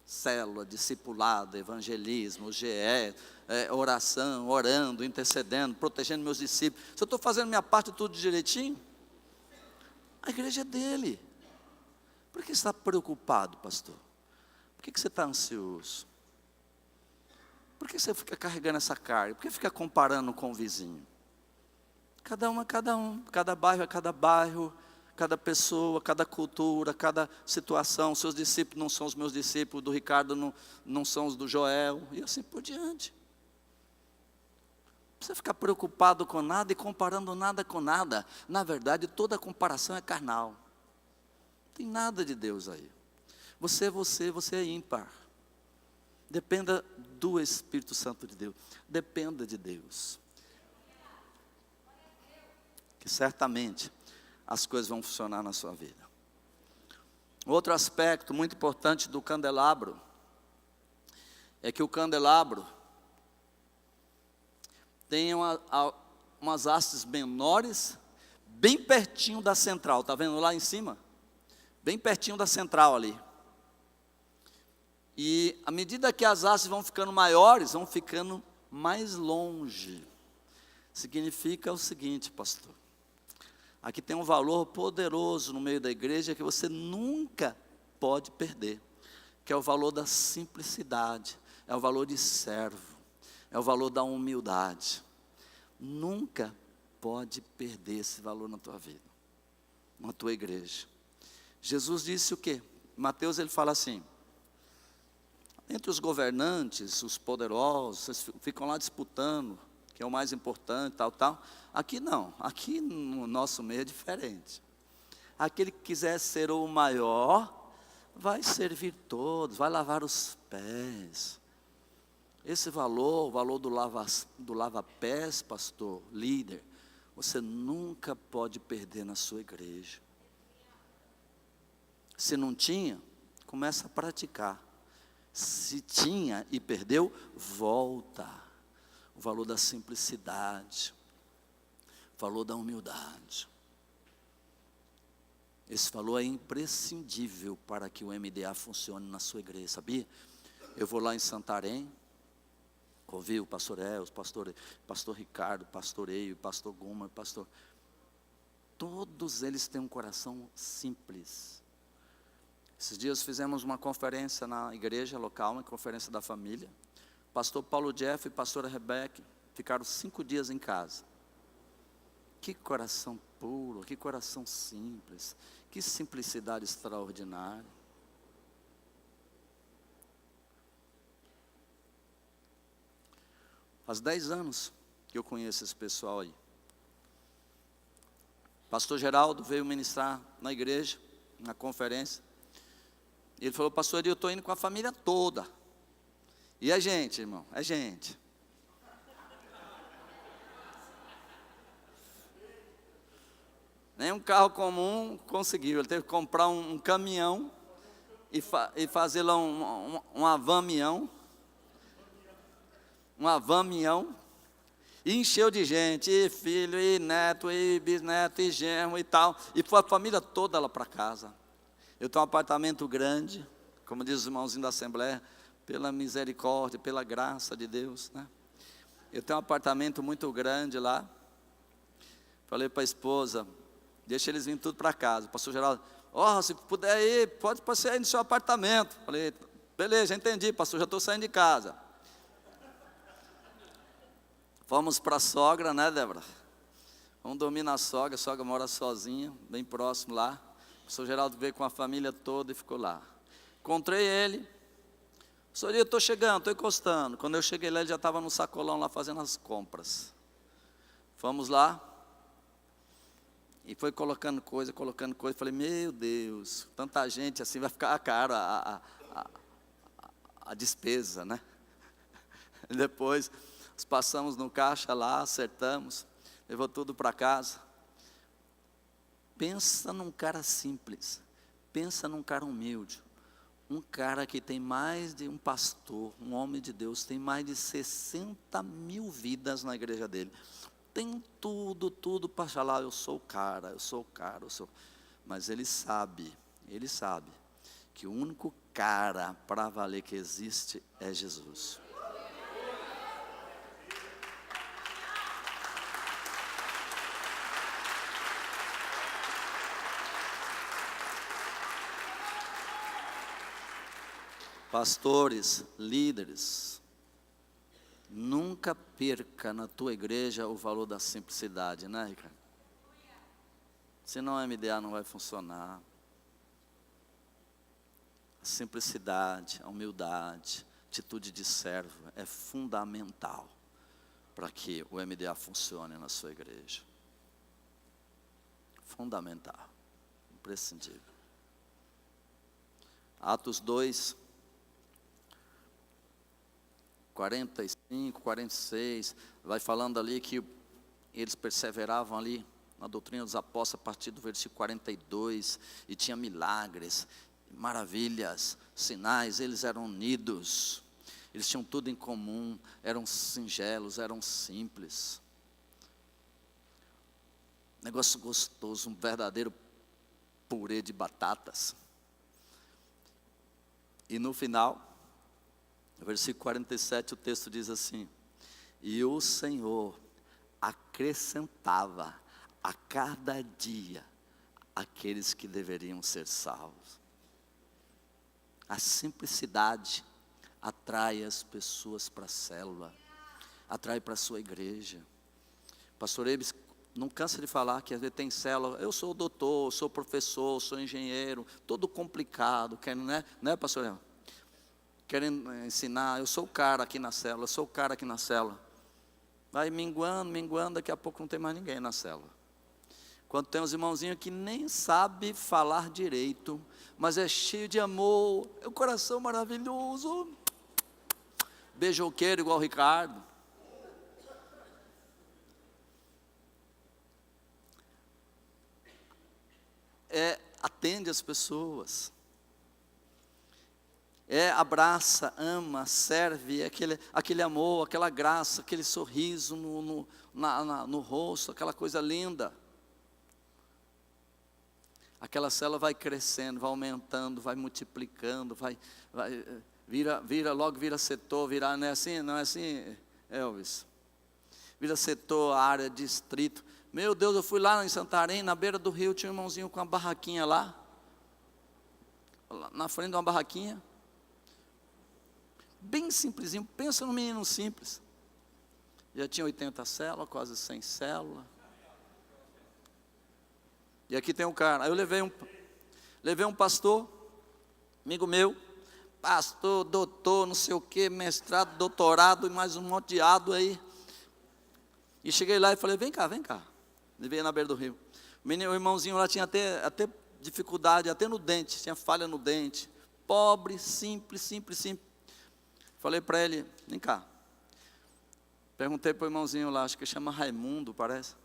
célula, discipulado, evangelismo, GE, oração, orando, intercedendo, protegendo meus discípulos. Se eu estou fazendo minha parte tudo direitinho, a igreja é dele. Por que você está preocupado, pastor? Por que você está ansioso? Por que você fica carregando essa carga? Por que fica comparando com o vizinho? Cada um é cada um, cada bairro é cada bairro, cada pessoa, cada cultura, cada situação. Seus discípulos não são os meus discípulos, do Ricardo não são os do Joel, e assim por diante. Não precisa ficar preocupado com nada e comparando nada com nada. Na verdade, toda comparação é carnal. Não tem nada de Deus aí. Você é ímpar. Dependa do Espírito Santo de Deus. Dependa de Deus. Que certamente as coisas vão funcionar na sua vida. Outro aspecto muito importante do candelabro é que o candelabro tem umas hastes menores bem pertinho da central. Está vendo lá em cima? Bem pertinho da central ali. E à medida que as hastes vão ficando maiores, vão ficando mais longe. Significa o seguinte, pastor. Aqui tem um valor poderoso no meio da igreja que você nunca pode perder, que é o valor da simplicidade, é o valor de servo, é o valor da humildade. Nunca pode perder esse valor na tua vida, na tua igreja. Jesus disse o quê? Mateus ele fala assim: entre os governantes, os poderosos, vocês ficam lá disputando, que é o mais importante, tal. Aqui não, aqui no nosso meio é diferente. Aquele que quiser ser o maior, vai servir todos, vai lavar os pés. Esse valor, o valor do lava-pés, pastor, líder, você nunca pode perder na sua igreja. Se não tinha, começa a praticar. Se tinha e perdeu, volta. O valor da simplicidade, o valor da humildade. Esse valor é imprescindível para que o MDA funcione na sua igreja, sabia? Eu vou lá em Santarém, ouvi o pastor Els, pastor Ricardo, pastor Eio, pastor Guma, todos eles têm um coração simples. Esses dias fizemos uma conferência na igreja local, uma conferência da família. Pastor Paulo Jeff e pastora Rebeca ficaram 5 dias em casa. Que coração puro, que coração simples, que simplicidade extraordinária. Faz 10 anos que eu conheço esse pessoal aí. Pastor Geraldo veio ministrar na igreja, na conferência. Ele falou: pastor, eu estou indo com a família toda. E a gente, irmão, é gente. Nem um carro comum conseguiu. Ele teve que comprar um caminhão e fazer lá um avamião. Um avamião. E encheu de gente, e filho, e neto, e bisneto, e genro e tal. E foi a família toda lá para casa. Eu tenho um apartamento grande, como diz os irmãozinhos da Assembleia, pela misericórdia, pela graça de Deus, né? Eu tenho um apartamento muito grande lá. Falei para a esposa: deixa eles virem tudo para casa. O pastor Geraldo: se puder ir, pode passear aí no seu apartamento. Falei: beleza, entendi, pastor, já estou saindo de casa. Fomos para a sogra, né, Débora? Vamos dormir na sogra, a sogra mora sozinha, bem próximo lá. O pastor Geraldo veio com a família toda e ficou lá. Encontrei ele. Pastor, eu estou chegando, estou encostando. Quando eu cheguei lá, ele já estava no sacolão lá fazendo as compras. Fomos lá. E foi colocando coisa. Falei: meu Deus, tanta gente assim, vai ficar caro a despesa, né? E depois, passamos no caixa lá, acertamos, levou tudo para casa. Pensa num cara simples, pensa num cara humilde. Um cara que tem mais de um pastor, um homem de Deus, tem mais de 60 mil vidas na igreja dele. Tem tudo para falar: eu sou o cara. Mas ele sabe que o único cara para valer que existe é Jesus. Pastores, líderes, nunca perca na tua igreja o valor da simplicidade, né, Ricardo? Senão a MDA não vai funcionar. A simplicidade, a humildade, atitude de servo é fundamental para que o MDA funcione na sua igreja. Fundamental, imprescindível. Atos 2, 45, 46, vai falando ali que eles perseveravam ali na doutrina dos apóstolos a partir do versículo 42, e tinha milagres, maravilhas, sinais, eles eram unidos, eles tinham tudo em comum, eram singelos, eram simples. Negócio gostoso, um verdadeiro purê de batatas. E no final, No versículo 47 o texto diz assim: e o Senhor acrescentava a cada dia aqueles que deveriam ser salvos. A simplicidade atrai as pessoas para a célula, atrai para a sua igreja. Pastor Ebes não cansa de falar que às vezes tem célula, eu sou doutor, sou professor, sou engenheiro, todo complicado, querendo, né pastor Ebes? Querendo ensinar, eu sou o cara aqui na célula, eu sou o cara aqui na célula. Vai minguando, daqui a pouco não tem mais ninguém na célula. Quando tem uns irmãozinhos que nem sabe falar direito, mas é cheio de amor, é um coração maravilhoso, beijoqueiro igual o Ricardo. Atende as pessoas, abraça, ama, serve, aquele amor, aquela graça, aquele sorriso no rosto, aquela coisa linda. Aquela célula vai crescendo, vai aumentando, vai multiplicando, logo vira setor, não é assim, Elvis? Vira setor, área, distrito. Meu Deus, eu fui lá em Santarém, na beira do rio, tinha um irmãozinho com uma barraquinha lá na frente de uma barraquinha, bem simplesinho, pensa num menino simples. Já tinha 80 células, quase 100 células. E aqui tem um cara, aí eu levei um pastor, amigo meu, pastor, doutor, não sei o que, mestrado, doutorado, e mais um monte de ado aí. E cheguei lá e falei, vem cá. Levei na beira do rio. O irmãozinho lá tinha até dificuldade, até no dente, tinha falha no dente. Pobre, simples. Falei para ele, vem cá. Perguntei para o irmãozinho lá, acho que chama Raimundo, parece.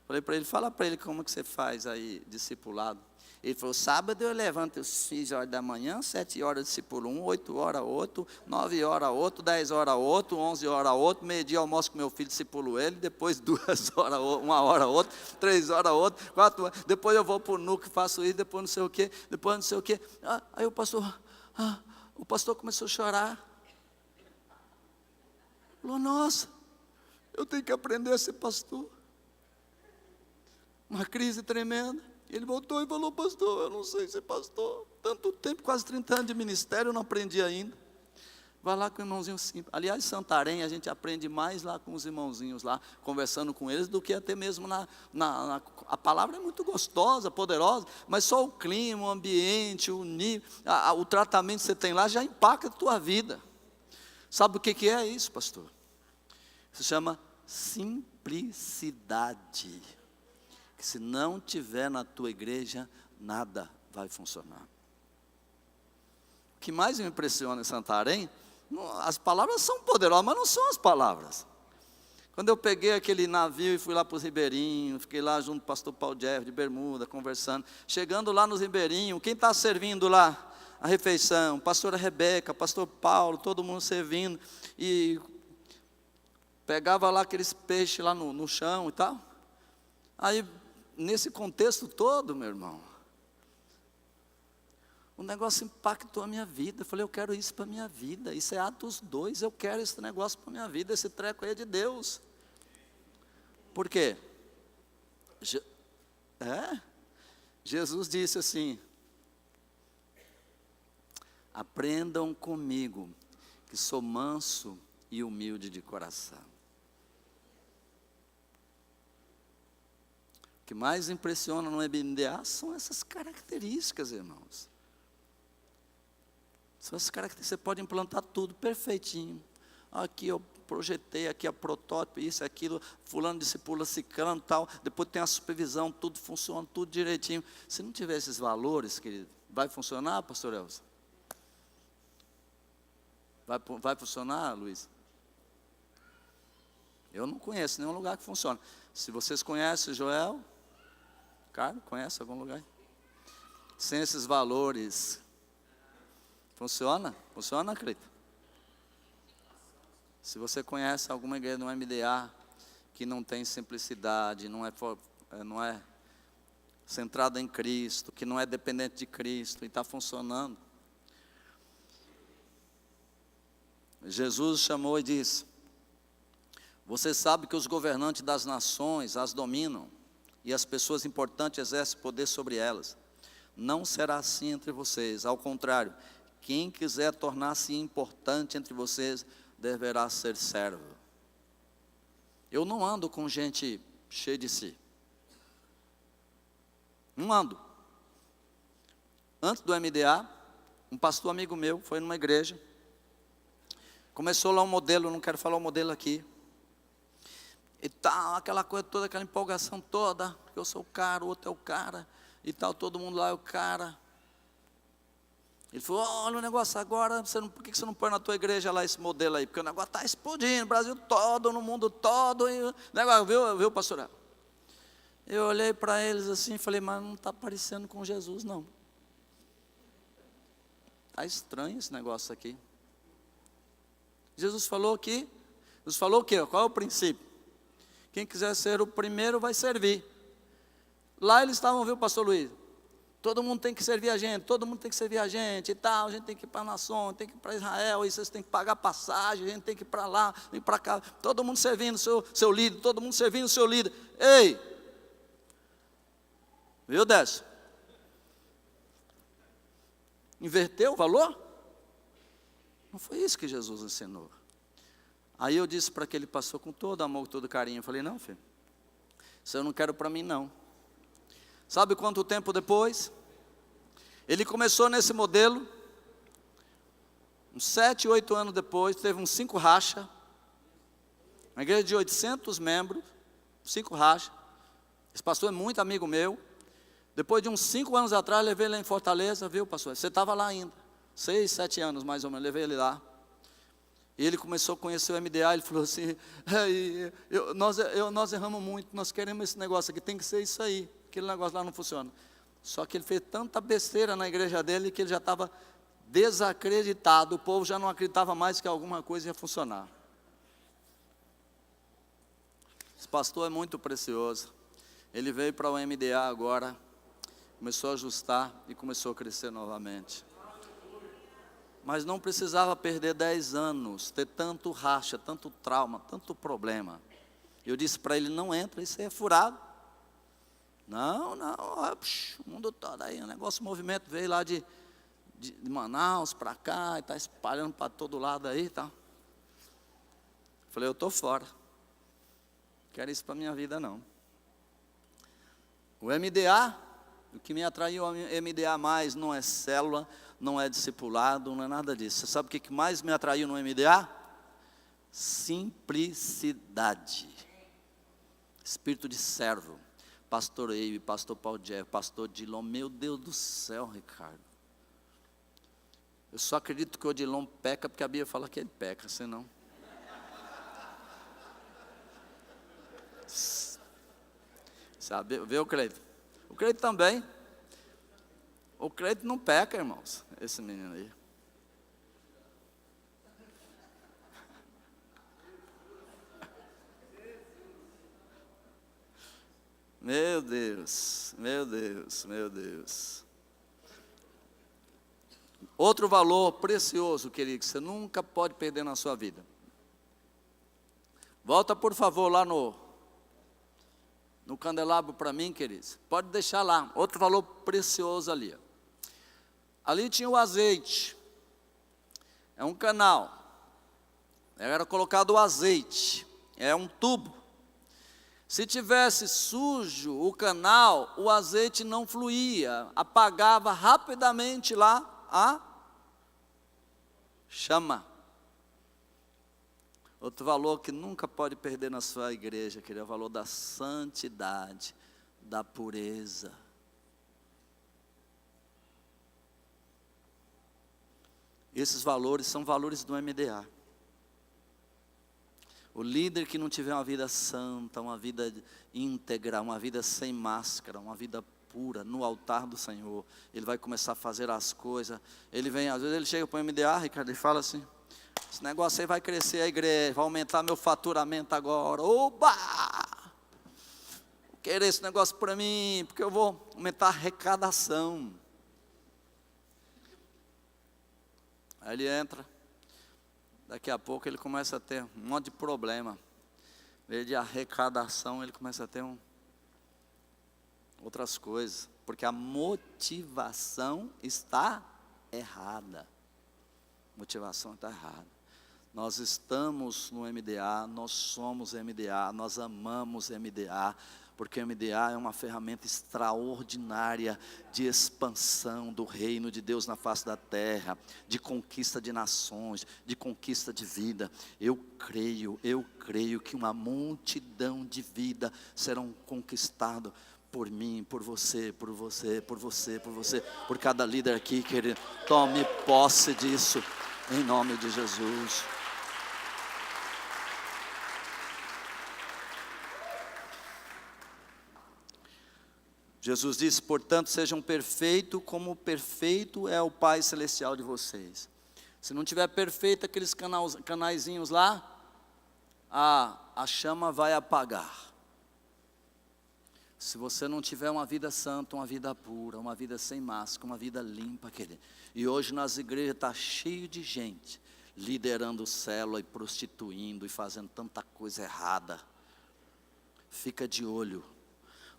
Falei para ele, fala para ele como que você faz aí, discipulado. Ele falou, sábado eu levanto às 6 horas da manhã, 7 horas discipulo um, 8 horas outro, 9 horas outro, 10 horas outro, 11 horas outro, meio-dia almoço com meu filho, discipulo ele, depois 2 horas, 1 hora outro, 3 horas outro, 4 horas, depois eu vou para o núcleo, faço isso, depois não sei o quê, Aí o pastor começou a chorar. Falou, nossa, eu tenho que aprender a ser pastor. Uma crise tremenda. Ele voltou e falou, pastor, eu não sei ser pastor. Tanto tempo, quase 30 anos de ministério, eu não aprendi ainda. Vai lá com o irmãozinho simples. Aliás, Santarém, a gente aprende mais lá com os irmãozinhos lá, conversando com eles, do que até mesmo a palavra é muito gostosa, poderosa, mas só o clima, o ambiente, o nível, o tratamento que você tem lá já impacta a tua vida. Sabe o que é isso, pastor? Se chama simplicidade. Que se não tiver na tua igreja, nada vai funcionar. O que mais me impressiona em Santarém, as palavras são poderosas, mas não são as palavras. Quando eu peguei aquele navio e fui lá para os ribeirinhos, fiquei lá junto com o pastor Paul Jeff, de bermuda, conversando. Chegando lá nos ribeirinhos, quem está servindo lá a refeição? Pastora Rebeca, pastor Paulo, todo mundo servindo. E pegava lá aqueles peixes lá no chão e tal. Aí, nesse contexto todo, meu irmão, o negócio impactou a minha vida. Eu falei, eu quero isso para a minha vida. Isso é Atos 2, eu quero esse negócio para a minha vida. Esse treco aí é de Deus. Por quê? Jesus disse assim, aprendam comigo, que sou manso e humilde de coração. O que mais impressiona no MBA são essas características, irmãos. São essas características, você pode implantar tudo perfeitinho. Aqui eu projetei, aqui é protótipo, isso, aquilo, fulano discipula, ciclano, tal. Depois tem a supervisão, tudo funciona, tudo direitinho. Se não tiver esses valores, querido, vai funcionar, pastor Elza? Vai funcionar, Luiz? Eu não conheço nenhum lugar que funcione. Se vocês conhecem, Joel, Carlos, conhece algum lugar? Sem esses valores, funciona? Funciona, acredita? Se você conhece alguma igreja no MDA que não tem simplicidade, não é centrada em Cristo, que não é dependente de Cristo e está funcionando, Jesus chamou e disse: você sabe que os governantes das nações as dominam, e as pessoas importantes exercem poder sobre elas. Não será assim entre vocês, ao contrário, quem quiser tornar-se importante entre vocês, deverá ser servo. Eu não ando com gente cheia de si. Não ando. Antes do MDA, um pastor amigo meu foi numa igreja, começou lá um modelo, não quero falar o modelo aqui, e tal, aquela coisa toda, aquela empolgação toda, que eu sou o cara, o outro é o cara, e tal, todo mundo lá é o cara. Ele falou: olha o negócio agora, por que você não põe na tua igreja lá esse modelo aí? Porque o negócio está explodindo, no Brasil todo, no mundo todo, e o negócio, viu, pastor? Eu olhei para eles assim e falei: mas não está parecendo com Jesus, não. Está estranho esse negócio aqui. Jesus falou o quê? Qual é o princípio? Quem quiser ser o primeiro vai servir. Lá eles estavam, viu, pastor Luiz? Todo mundo tem que servir a gente, e tal, a gente tem que ir para a nação, tem que ir para Israel, e vocês têm que pagar passagem, a gente tem que ir para lá, tem que ir para cá, todo mundo servindo o seu líder, todo mundo servindo o seu líder. Ei! Viu, Décio? Inverteu o valor? Não foi isso que Jesus ensinou. Aí eu disse para aquele pastor com todo amor, com todo carinho, eu falei: não, filho, isso eu não quero para mim não. Sabe quanto tempo depois? Ele começou nesse modelo, uns 7, 8 anos depois, teve uns 5 rachas, uma igreja de 800 membros, 5 rachas. Esse pastor é muito amigo meu. Depois de uns 5 anos atrás, levei ele lá em Fortaleza, viu, pastor? Você estava lá ainda, 6, 7 anos mais ou menos, levei ele lá. E ele começou a conhecer o MDA, ele falou assim: nós erramos muito, nós queremos esse negócio aqui, tem que ser isso aí, aquele negócio lá não funciona. Só que ele fez tanta besteira na igreja dele, que ele já estava desacreditado, o povo já não acreditava mais que alguma coisa ia funcionar. Esse pastor é muito precioso, ele veio para o MDA agora, começou a ajustar e começou a crescer novamente. Mas não precisava perder 10 anos, ter tanto racha, tanto trauma, tanto problema. Eu disse para ele: não entra, isso aí é furado. Não, o mundo todo aí, o movimento veio lá de Manaus para cá, e está espalhando para todo lado aí, tá? Falei: eu estou fora, não quero isso para a minha vida não. O MDA, o que me atraiu ao MDA mais não é célula, não é discipulado, não é nada disso. Você sabe o que mais me atraiu no MDA? Simplicidade. Espírito de servo. Pastor Eibe, pastor Paul Jeff, pastor Dilon. Meu Deus do céu, Ricardo. Eu só acredito que o Dilon peca porque a Bíblia fala que ele peca, senão. Sabe, vê o Cleito. O Cleito também. O Cleito não peca, irmãos, esse menino aí. Meu Deus, meu Deus, meu Deus. Outro valor precioso, querido, que você nunca pode perder na sua vida. Volta, por favor, lá no candelabro para mim, queridos. Pode deixar lá, outro valor precioso ali. Ali tinha o azeite, é um canal, era colocado o azeite, é um tubo. Se tivesse sujo o canal, o azeite não fluía, apagava rapidamente lá a chama. Outro valor que nunca pode perder na sua igreja, que é o valor da santidade, da pureza. Esses valores são valores do MDA. O líder que não tiver uma vida santa, uma vida íntegra, uma vida sem máscara, uma vida pura no altar do Senhor, ele vai começar a fazer as coisas. Ele vem, às vezes ele chega para o MDA, Ricardo, e fala assim: esse negócio aí vai crescer a igreja, vai aumentar meu faturamento agora. Oba! Vou querer esse negócio para mim, porque eu vou aumentar a arrecadação. Aí ele entra, Daqui a pouco ele começa a ter um monte de problema. Em vez de arrecadação, ele começa a ter outras coisas. Porque a motivação está errada. Motivação está errada. Nós estamos no MDA, nós somos MDA, nós amamos MDA, porque o MDA é uma ferramenta extraordinária de expansão do reino de Deus na face da terra, de conquista de nações, de conquista de vida. Eu creio que uma multidão de vida serão conquistadas por mim, por você, por cada líder aqui, querido. Tome posse disso, em nome de Jesus. Jesus disse, portanto, sejam perfeitos como perfeito é o Pai Celestial de vocês. Se não tiver perfeito aqueles canaizinhos lá, a chama vai apagar. Se você não tiver uma vida santa, uma vida pura, uma vida sem máscara, uma vida limpa, querido. E hoje nas igrejas está cheio de gente liderando célula e prostituindo e fazendo tanta coisa errada. Fica de olho.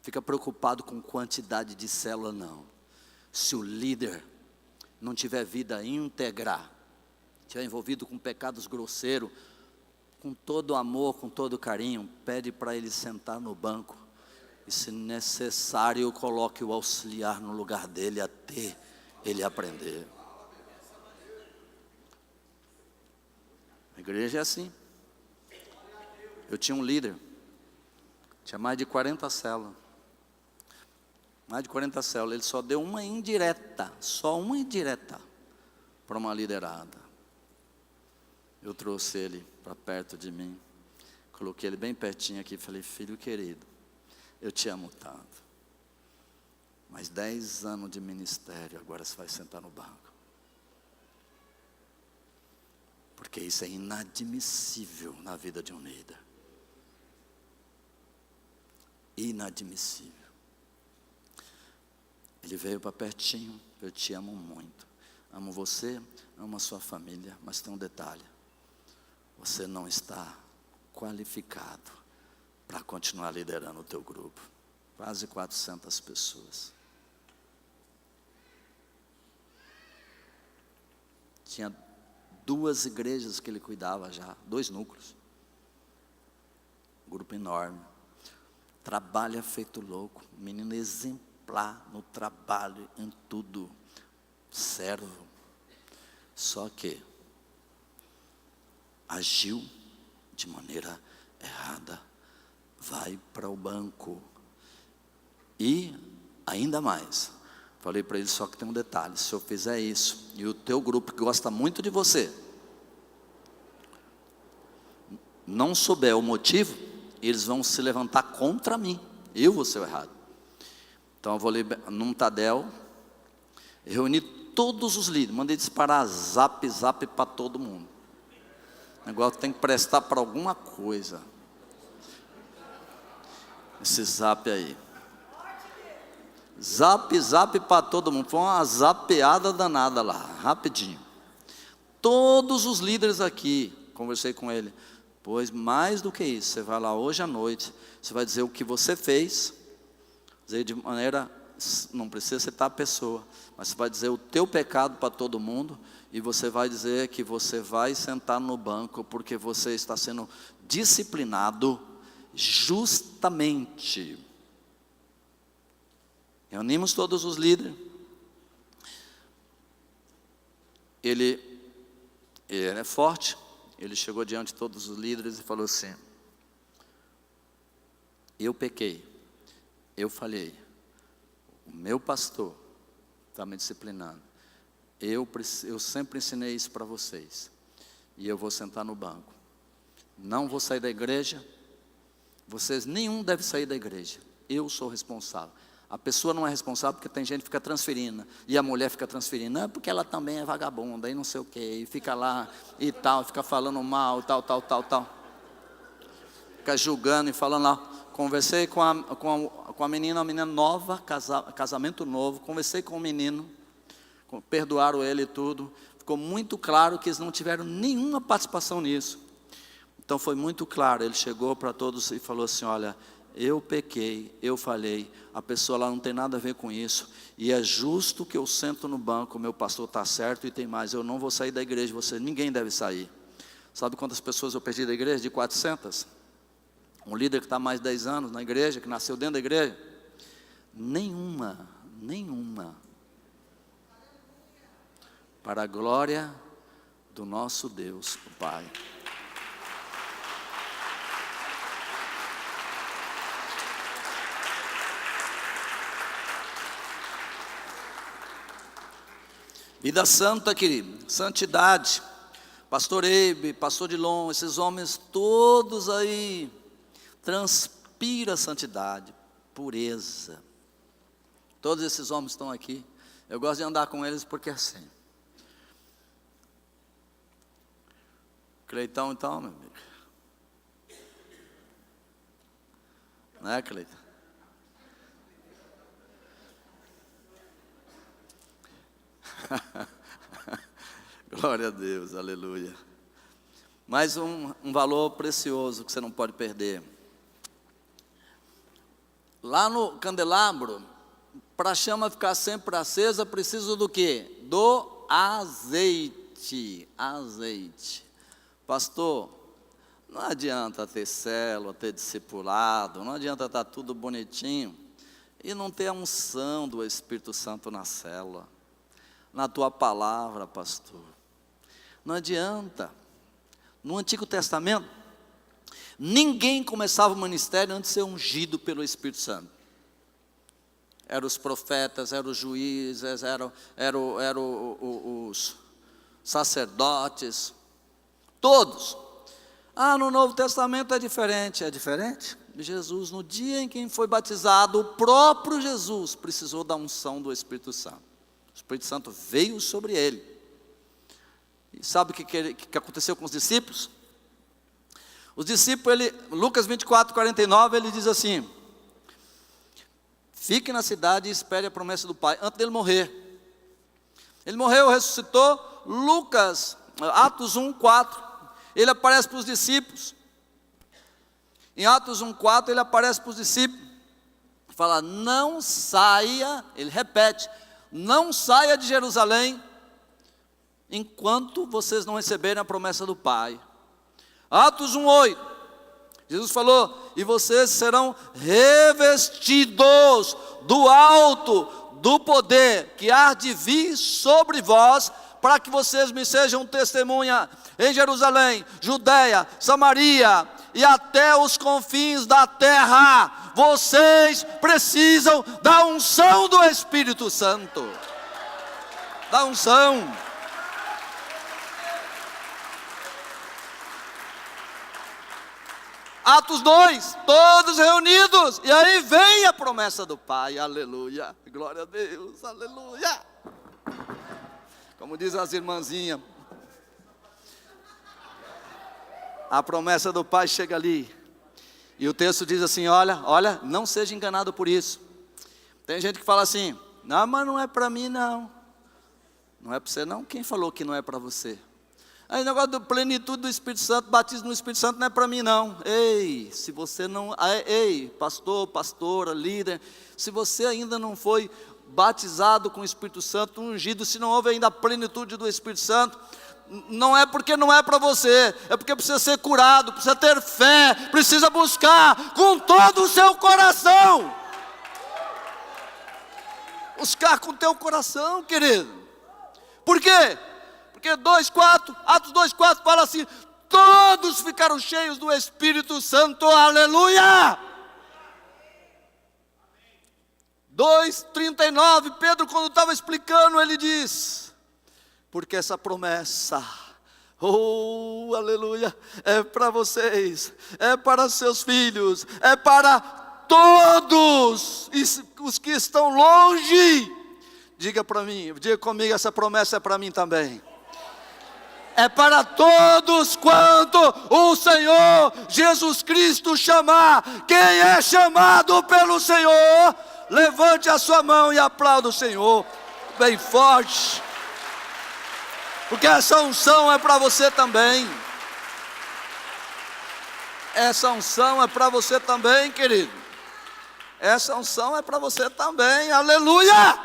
Fica preocupado com quantidade de célula, não. Se o líder não tiver vida íntegra, estiver envolvido com pecados grosseiros, com todo amor, com todo carinho, pede para ele sentar no banco. E se necessário, coloque o auxiliar no lugar dele até ele aprender. A igreja é assim. Eu tinha um líder, tinha mais de 40 células. Mais de 40 células, ele só deu uma indireta, para uma liderada. Eu trouxe ele para perto de mim, coloquei ele bem pertinho aqui e falei, filho querido, eu te amo tanto, mas 10 anos de ministério, agora você vai sentar no banco. Porque isso é inadmissível na vida de um líder. Inadmissível. Ele veio para pertinho, eu te amo muito. Amo você, amo a sua família, mas tem um detalhe. Você não está qualificado para continuar liderando o teu grupo. Quase 400 pessoas. Tinha 2 igrejas que ele cuidava já, 2 núcleos. Grupo enorme. Trabalha feito louco, menino exemplar no trabalho, em tudo, servo. Só que agiu de maneira errada, vai para o banco. E ainda mais, falei para ele, só que tem um detalhe, se eu fizer isso, e o teu grupo que gosta muito de você, não souber o motivo, eles vão se levantar contra mim, eu vou ser o errado. Então eu vou ler num Tadel, reuni todos os líderes, mandei disparar zap para todo mundo. O negócio tem que prestar para alguma coisa. Esse zap aí. Zap para todo mundo. Foi uma zapeada danada lá, rapidinho. Todos os líderes aqui, conversei com ele. Pois mais do que isso, você vai lá hoje à noite, você vai dizer o que você fez, dizer de maneira, não precisa citar a pessoa, mas você vai dizer o teu pecado para todo mundo, e você vai dizer que você vai sentar no banco, porque você está sendo disciplinado justamente. Reunimos todos os líderes, ele é forte, ele chegou diante de todos os líderes e falou assim, eu pequei, eu falhei, o meu pastor está me disciplinando, eu sempre ensinei isso para vocês, e eu vou sentar no banco, não vou sair da igreja, vocês nenhum deve sair da igreja, eu sou responsável. A pessoa não é responsável porque tem gente que fica transferindo, e a mulher fica transferindo, não, porque ela também é vagabunda, e não sei o que, e fica lá e tal, fica falando mal, tal. Fica julgando e falando lá. Conversei com a menina, uma menina nova, casamento novo, conversei com o menino, perdoaram ele e tudo. ficou muito claro que eles não tiveram nenhuma participação nisso. Então foi muito claro, ele chegou para todos e falou assim: olha, eu pequei, eu falhei, a pessoa lá não tem nada a ver com isso, e é justo que eu sento no banco, meu pastor está certo, e tem mais, eu não vou sair da igreja, ninguém deve sair. Sabe quantas pessoas eu perdi da igreja? De 400. Um líder que está há mais de 10 anos na igreja, que nasceu dentro da igreja, nenhuma, para a glória do nosso Deus, o Pai. Vida santa, querido, santidade. Pastor Eibe, pastor Dilon, esses homens todos aí, transpira santidade, pureza. Todos esses homens estão aqui. Eu gosto de andar com eles porque é assim. Cleitão, então, meu amigo. Não é, Cleitão? Glória a Deus, aleluia. Mais um valor precioso que você não pode perder. Lá no candelabro, para a chama ficar sempre acesa, precisa do quê? Do azeite. Azeite. Pastor, não adianta ter célula, ter discipulado, não adianta estar tudo bonitinho e não ter a unção do Espírito Santo na célula, na tua palavra, pastor. Não adianta. No Antigo Testamento, ninguém começava o ministério antes de ser ungido pelo Espírito Santo. Eram os profetas, eram os juízes, eram os sacerdotes, todos. No Novo Testamento é diferente. É diferente? Jesus, no dia em que foi batizado, o próprio Jesus precisou da unção do Espírito Santo. O Espírito Santo veio sobre ele. E sabe o que aconteceu com os discípulos? Os discípulos, Lucas 24, 49, ele diz assim: fique na cidade e espere a promessa do Pai, antes dele morrer. Ele morreu, ressuscitou. Atos 1, 4, ele aparece para os discípulos. Em Atos 1, 4, ele aparece para os discípulos. Fala, não saia, ele repete, não saia de Jerusalém, enquanto vocês não receberem a promessa do Pai. Atos 1:8, Jesus falou, e vocês serão revestidos do alto, do poder que há de vir sobre vós, para que vocês me sejam testemunha em Jerusalém, Judeia, Samaria e até os confins da terra. Vocês precisam da unção do Espírito Santo, da unção. Atos 2, todos reunidos, e aí vem a promessa do Pai, aleluia, glória a Deus, aleluia. Como dizem as irmãzinhas, a promessa do Pai chega ali, e o texto diz assim, olha, não seja enganado por isso. Tem gente que fala assim, não, mas não é para mim não. Não é para você não? Quem falou que não é para você? Aí o negócio da plenitude do Espírito Santo, batismo no Espírito Santo não é para mim não. Se você não, pastor, pastora, líder, se você ainda não foi batizado com o Espírito Santo, ungido, se não houve ainda a plenitude do Espírito Santo, não é porque não é para você, é porque precisa ser curado, precisa ter fé, precisa buscar com todo o seu coração. Buscar com o teu coração, querido. Por quê? Porque Atos 2:4 fala assim, todos ficaram cheios do Espírito Santo, aleluia. 2:39, Pedro quando estava explicando, ele diz, porque essa promessa, aleluia, é para vocês, é para seus filhos, é para todos os que estão longe. Diga comigo, essa promessa é para mim também. É para todos quanto o Senhor Jesus Cristo chamar. Quem é chamado pelo Senhor, levante a sua mão e aplauda o Senhor bem forte. Porque essa unção é para você também. Essa unção é para você também, querido. Essa unção é para você também, aleluia!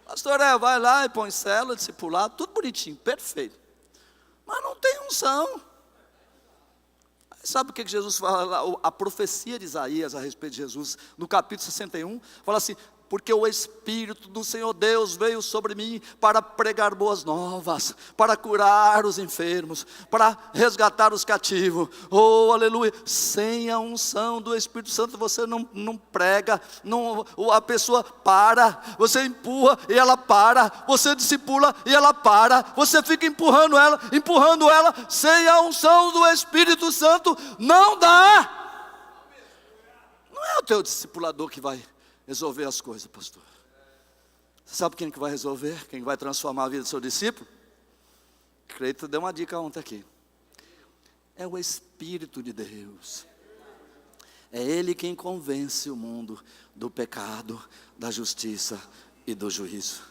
Pastor, vai lá e põe célula, discipulado, tudo bonitinho, perfeito. Mas não tem unção. Sabe o que Jesus fala lá? A profecia de Isaías a respeito de Jesus, no capítulo 61, fala assim: porque o Espírito do Senhor Deus veio sobre mim para pregar boas novas, para curar os enfermos, para resgatar os cativos. Oh, aleluia! Sem a unção do Espírito Santo você não prega, a pessoa para, você empurra e ela para, você discipula e ela para, você fica empurrando ela, sem a unção do Espírito Santo não dá. Não é o teu discipulador que vai resolver as coisas, pastor. Você sabe quem que vai resolver? Quem vai transformar a vida do seu discípulo? Creio que tu deu uma dica ontem aqui. É o Espírito de Deus. É Ele quem convence o mundo do pecado, da justiça e do juízo.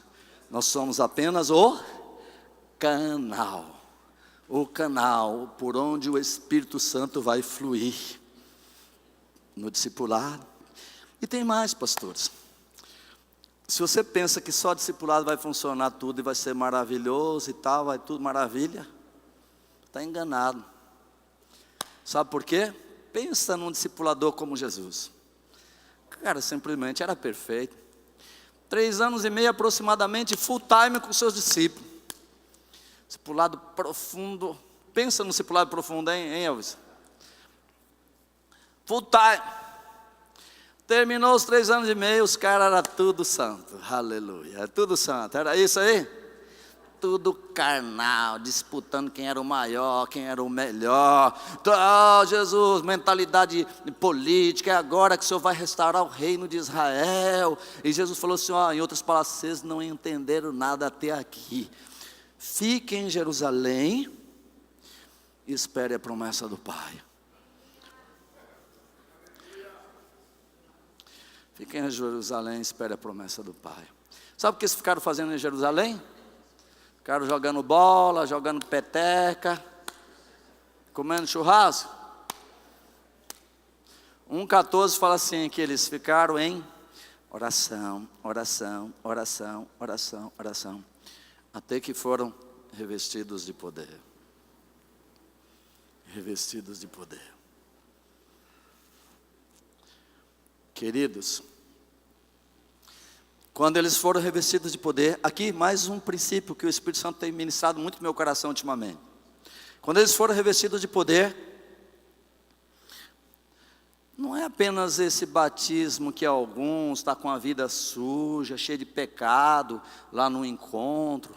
Nós somos apenas o canal. O canal por onde o Espírito Santo vai fluir no discipulado. E tem mais, pastores. Se você pensa que só discipulado vai funcionar tudo e vai ser maravilhoso e tal, vai tudo maravilha, está enganado. Sabe por quê? Pensa num discipulador como Jesus. Cara, simplesmente era perfeito. 3 anos e meio aproximadamente, full time com seus discípulos. Discipulado profundo. Pensa no discipulado profundo, hein Elvis? Full time. Terminou os 3 anos e meio, os caras eram tudo santo, aleluia, tudo santo, era isso aí? Tudo carnal, disputando quem era o maior, quem era o melhor. Oh, Jesus, mentalidade política, é agora que o Senhor vai restaurar o reino de Israel. E Jesus falou assim, em outras palavras, vocês não entenderam nada até aqui. Fiquem em Jerusalém e espere a promessa do Pai. Fiquem em Jerusalém, espere a promessa do Pai. Sabe o que eles ficaram fazendo em Jerusalém? Ficaram jogando bola, jogando peteca, comendo churrasco. 1,14 fala assim, que eles ficaram em oração, oração, oração, oração, oração, até que foram revestidos de poder. Revestidos de poder. Queridos, quando eles foram revestidos de poder, aqui mais um princípio que o Espírito Santo tem ministrado muito no meu coração ultimamente. Quando eles foram revestidos de poder, não é apenas esse batismo que alguns estão com a vida suja, cheia de pecado, lá no encontro,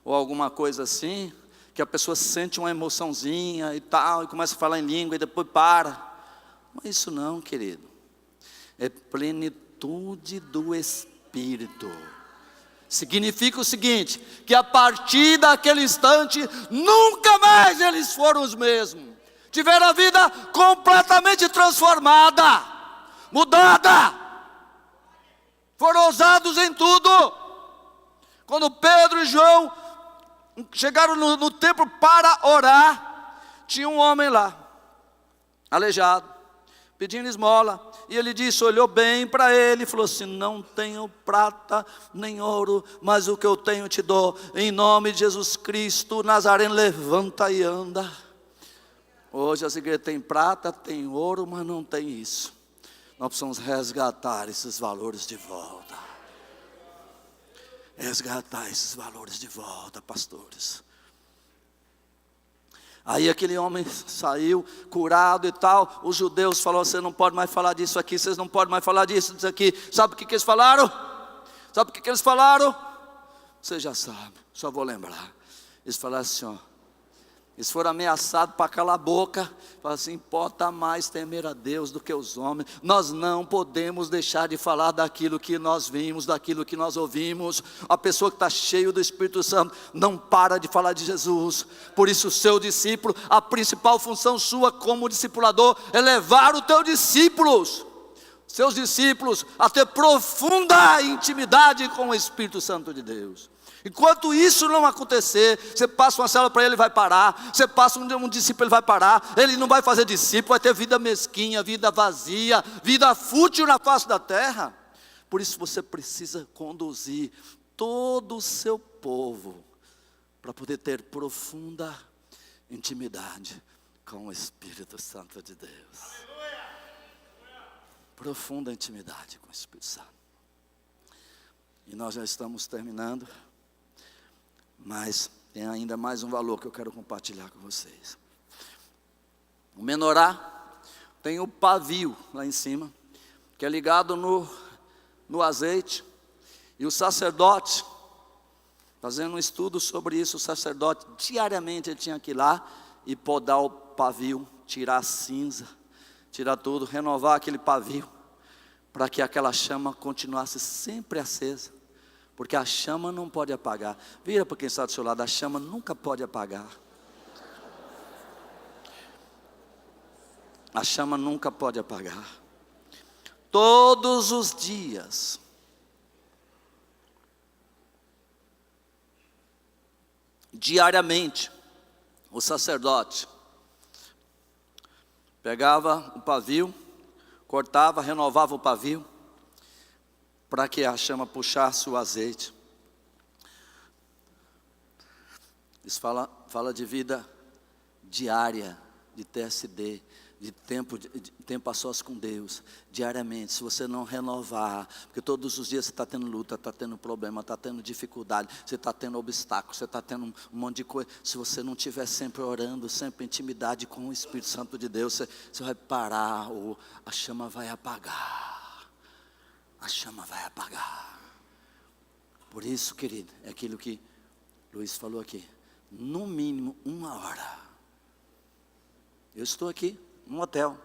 ou alguma coisa assim, que a pessoa sente uma emoçãozinha e tal, e começa a falar em língua e depois para. Não é isso não, querido. É plenitude do Espírito. Significa o seguinte, que a partir daquele instante, nunca mais eles foram os mesmos. Tiveram a vida completamente transformada, mudada. Foram ousados em tudo. Quando Pedro e João chegaram no templo para orar, tinha um homem lá, aleijado, pedindo esmola. E ele disse, olhou bem para ele e falou assim, não tenho prata nem ouro, mas o que eu tenho te dou. Em nome de Jesus Cristo Nazareno, levanta e anda. Hoje as igrejas têm prata, tem ouro, mas não tem isso. Nós precisamos resgatar esses valores de volta. Resgatar esses valores de volta, pastores. Aí aquele homem saiu curado e tal. Os judeus falaram, você não pode mais falar disso aqui, vocês não podem mais falar disso aqui. Sabe o que eles falaram? Sabe o que eles falaram? Você já sabe, só vou lembrar. Eles falaram assim, eles foram ameaçados para calar a boca. Falaram assim, importa mais temer a Deus do que os homens. Nós não podemos deixar de falar daquilo que nós vimos, daquilo que nós ouvimos. A pessoa que está cheia do Espírito Santo não para de falar de Jesus. Por isso o seu discípulo, a principal função sua como discipulador é levar os teus discípulos, seus discípulos, a ter profunda intimidade com o Espírito Santo de Deus. Enquanto isso não acontecer, você passa uma célula para ele, vai parar. Você passa um discípulo, ele vai parar. Ele não vai fazer discípulo, vai ter vida mesquinha, vida vazia, vida fútil na face da terra. Por isso você precisa conduzir todo o seu povo para poder ter profunda intimidade com o Espírito Santo de Deus. Profunda intimidade com o Espírito Santo. E nós já estamos terminando, mas tem ainda mais um valor que eu quero compartilhar com vocês. O menorá tem o pavio lá em cima, que é ligado no azeite, e o sacerdote, fazendo um estudo sobre isso, o sacerdote diariamente ele tinha que ir lá e podar o pavio, tirar a cinza, tirar tudo, renovar aquele pavio, para que aquela chama continuasse sempre acesa, porque a chama não pode apagar. Vira para quem está do seu lado, a chama nunca pode apagar. A chama nunca pode apagar. Todos os dias, diariamente, o sacerdote pegava o pavio, cortava, renovava o pavio, para que a chama puxasse o azeite. Isso fala de vida diária, de TSD, de tempo a sós com Deus, diariamente. Se você não renovar, porque todos os dias você está tendo luta, está tendo problema, está tendo dificuldade, você está tendo obstáculo, você está tendo um monte de coisa. Se você não estiver sempre orando, sempre em intimidade com o Espírito Santo de Deus, você vai parar, ou a chama vai apagar. A chama vai apagar. Por isso, querido, é aquilo que Luiz falou aqui. No mínimo 1 hora. Eu estou aqui num hotel,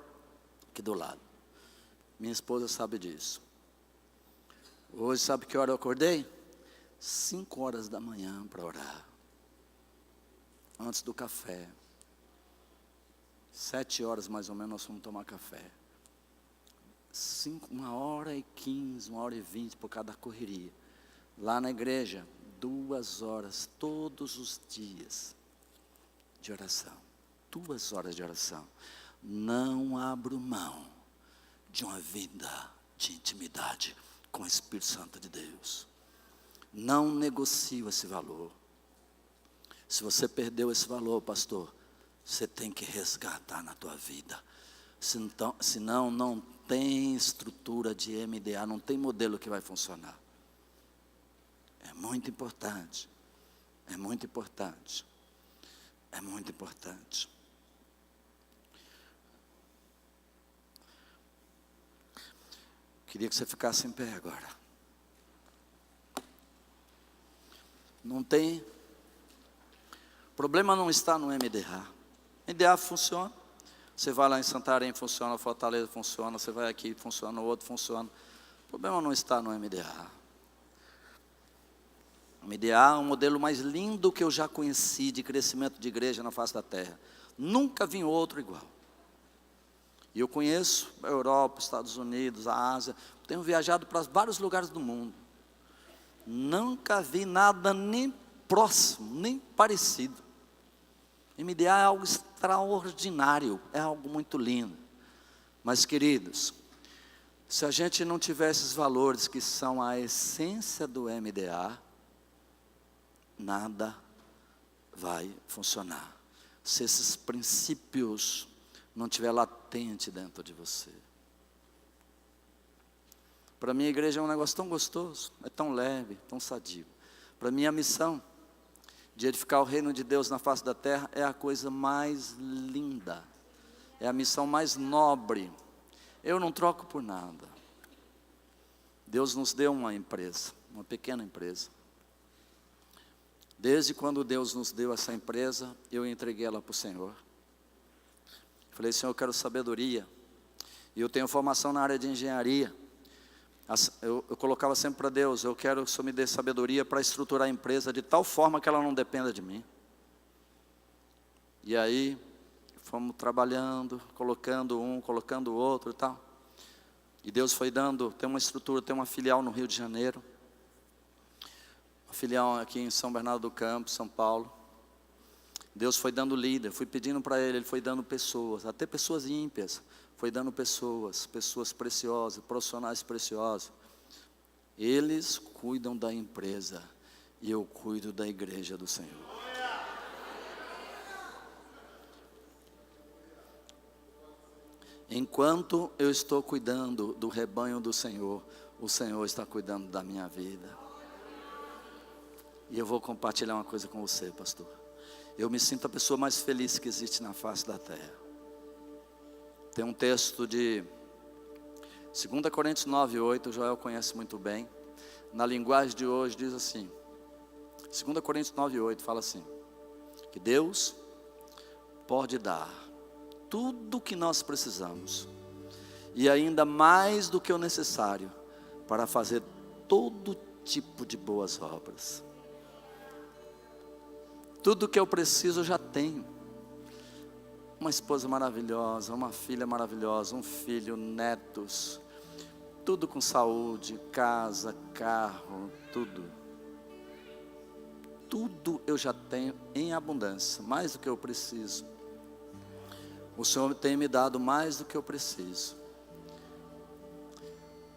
aqui do lado. Minha esposa sabe disso. Hoje, sabe que hora eu acordei? 5 horas da manhã para orar. Antes do café. 7 horas mais ou menos nós fomos tomar café. 1h15, 1h20 por cada correria. Lá na igreja, 2 horas todos os dias de oração. 2 horas de oração. Não abro mão de uma vida de intimidade com o Espírito Santo de Deus. Não negocio esse valor. Se você perdeu esse valor, pastor, você tem que resgatar na tua vida. Senão não tem estrutura de MDA, não tem modelo que vai funcionar. É muito importante. É muito importante. É muito importante. Queria que você ficasse em pé agora. Não tem. O problema não está no MDA. MDA funciona. Você vai lá em Santarém, funciona. Fortaleza funciona. Você vai aqui, funciona. O outro funciona. O problema não está no MDA. O MDA é um modelo mais lindo que eu já conheci de crescimento de igreja na face da terra. Nunca vi outro igual. E eu conheço a Europa, Estados Unidos, a Ásia. Tenho viajado para vários lugares do mundo. Nunca vi nada nem próximo, nem parecido. MDA é algo extraordinário, é algo muito lindo. Mas, queridos, se a gente não tiver esses valores que são a essência do MDA, nada vai funcionar. Se esses princípios não estiver latente dentro de você. Para mim a igreja é um negócio tão gostoso, é tão leve, tão sadio. Para mim a missão de edificar o reino de Deus na face da terra é a coisa mais linda, é a missão mais nobre. Eu não troco por nada. Deus nos deu uma empresa, uma pequena empresa. Desde quando Deus nos deu essa empresa, eu entreguei ela para o Senhor. Falei, Senhor, eu quero sabedoria. E eu tenho formação na área de engenharia. Eu colocava sempre para Deus, eu quero que o Senhor me dê sabedoria para estruturar a empresa de tal forma que ela não dependa de mim. E aí, fomos trabalhando, colocando um, colocando o outro e tal. E Deus foi dando, tem uma estrutura, tem uma filial no Rio de Janeiro. filial aqui em São Bernardo do Campo, São Paulo. Deus foi dando líder, fui pedindo para ele foi dando pessoas, até pessoas ímpias, foi dando pessoas preciosas, profissionais preciosos. Eles cuidam da empresa e eu cuido da igreja do Senhor. Enquanto eu estou cuidando do rebanho do Senhor, o Senhor está cuidando da minha vida. E eu vou compartilhar uma coisa com você, pastor. Eu me sinto a pessoa mais feliz que existe na face da terra. Tem um texto de 2 Coríntios 9:8, o Joel conhece muito bem. Na linguagem de hoje diz assim, 2 Coríntios 9:8 fala assim, que Deus pode dar tudo o que nós precisamos, e ainda mais do que o necessário, para fazer todo tipo de boas obras. Tudo que eu preciso eu já tenho. Uma esposa maravilhosa, uma filha maravilhosa, um filho, netos, tudo com saúde, casa, carro, tudo. Tudo eu já tenho em abundância, mais do que eu preciso. O Senhor tem me dado mais do que eu preciso.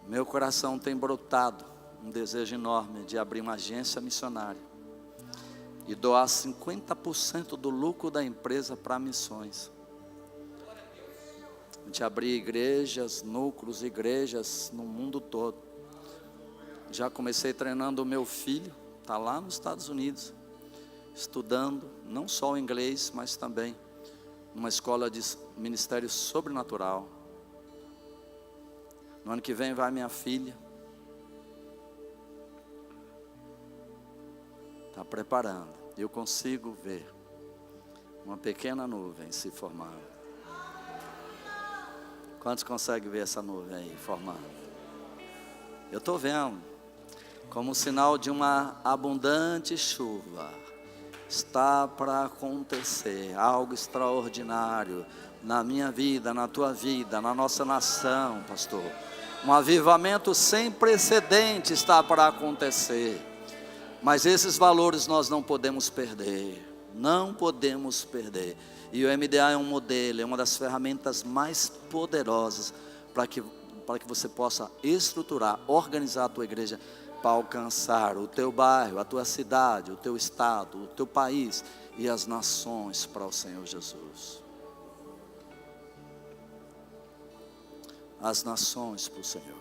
Meu coração tem brotado um desejo enorme de abrir uma agência missionária e doar 50% do lucro da empresa para missões. A gente abrir igrejas, núcleos, igrejas no mundo todo. Já comecei treinando o meu filho, está lá nos Estados Unidos, estudando não só o inglês, mas também uma escola de ministério sobrenatural. No ano que vem vai minha filha. Está preparando. Eu consigo ver uma pequena nuvem se formando. Quantos conseguem ver essa nuvem aí formando? Eu estou vendo. Como sinal de uma abundante chuva. Está para acontecer algo extraordinário na minha vida, na tua vida, na nossa nação, pastor. Um avivamento sem precedente está para acontecer. Mas esses valores nós não podemos perder. Não podemos perder. E o MDA é um modelo, é uma das ferramentas mais poderosas para que você possa estruturar, organizar a tua igreja para alcançar o teu bairro, a tua cidade, o teu estado, o teu país e as nações para o Senhor Jesus. As nações para o Senhor.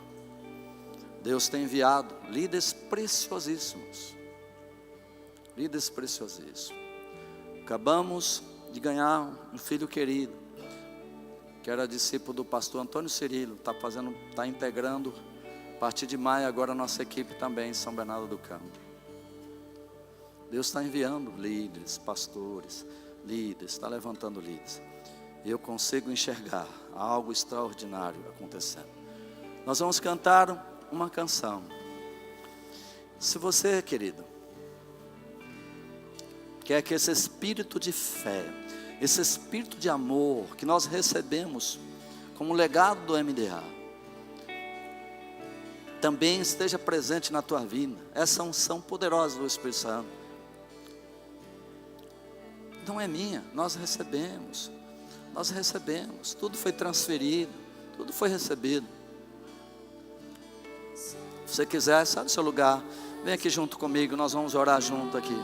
Deus tem enviado líderes preciosíssimos. Líderes preciosíssimos. Acabamos de ganhar um filho querido, que era discípulo do pastor Antônio Cirilo, está integrando, a partir de maio agora a nossa equipe também em São Bernardo do Campo. Deus está enviando líderes, pastores, líderes, está levantando líderes. E eu consigo enxergar algo extraordinário acontecendo. Nós vamos cantar uma canção. Se você, querido, quer que esse espírito de fé, esse espírito de amor que nós recebemos como legado do MDA, também esteja presente na tua vida, essa unção poderosa do Espírito Santo, não é minha, nós recebemos, tudo foi transferido, tudo foi recebido. Se você quiser, sai do seu lugar, vem aqui junto comigo, nós vamos orar junto aqui.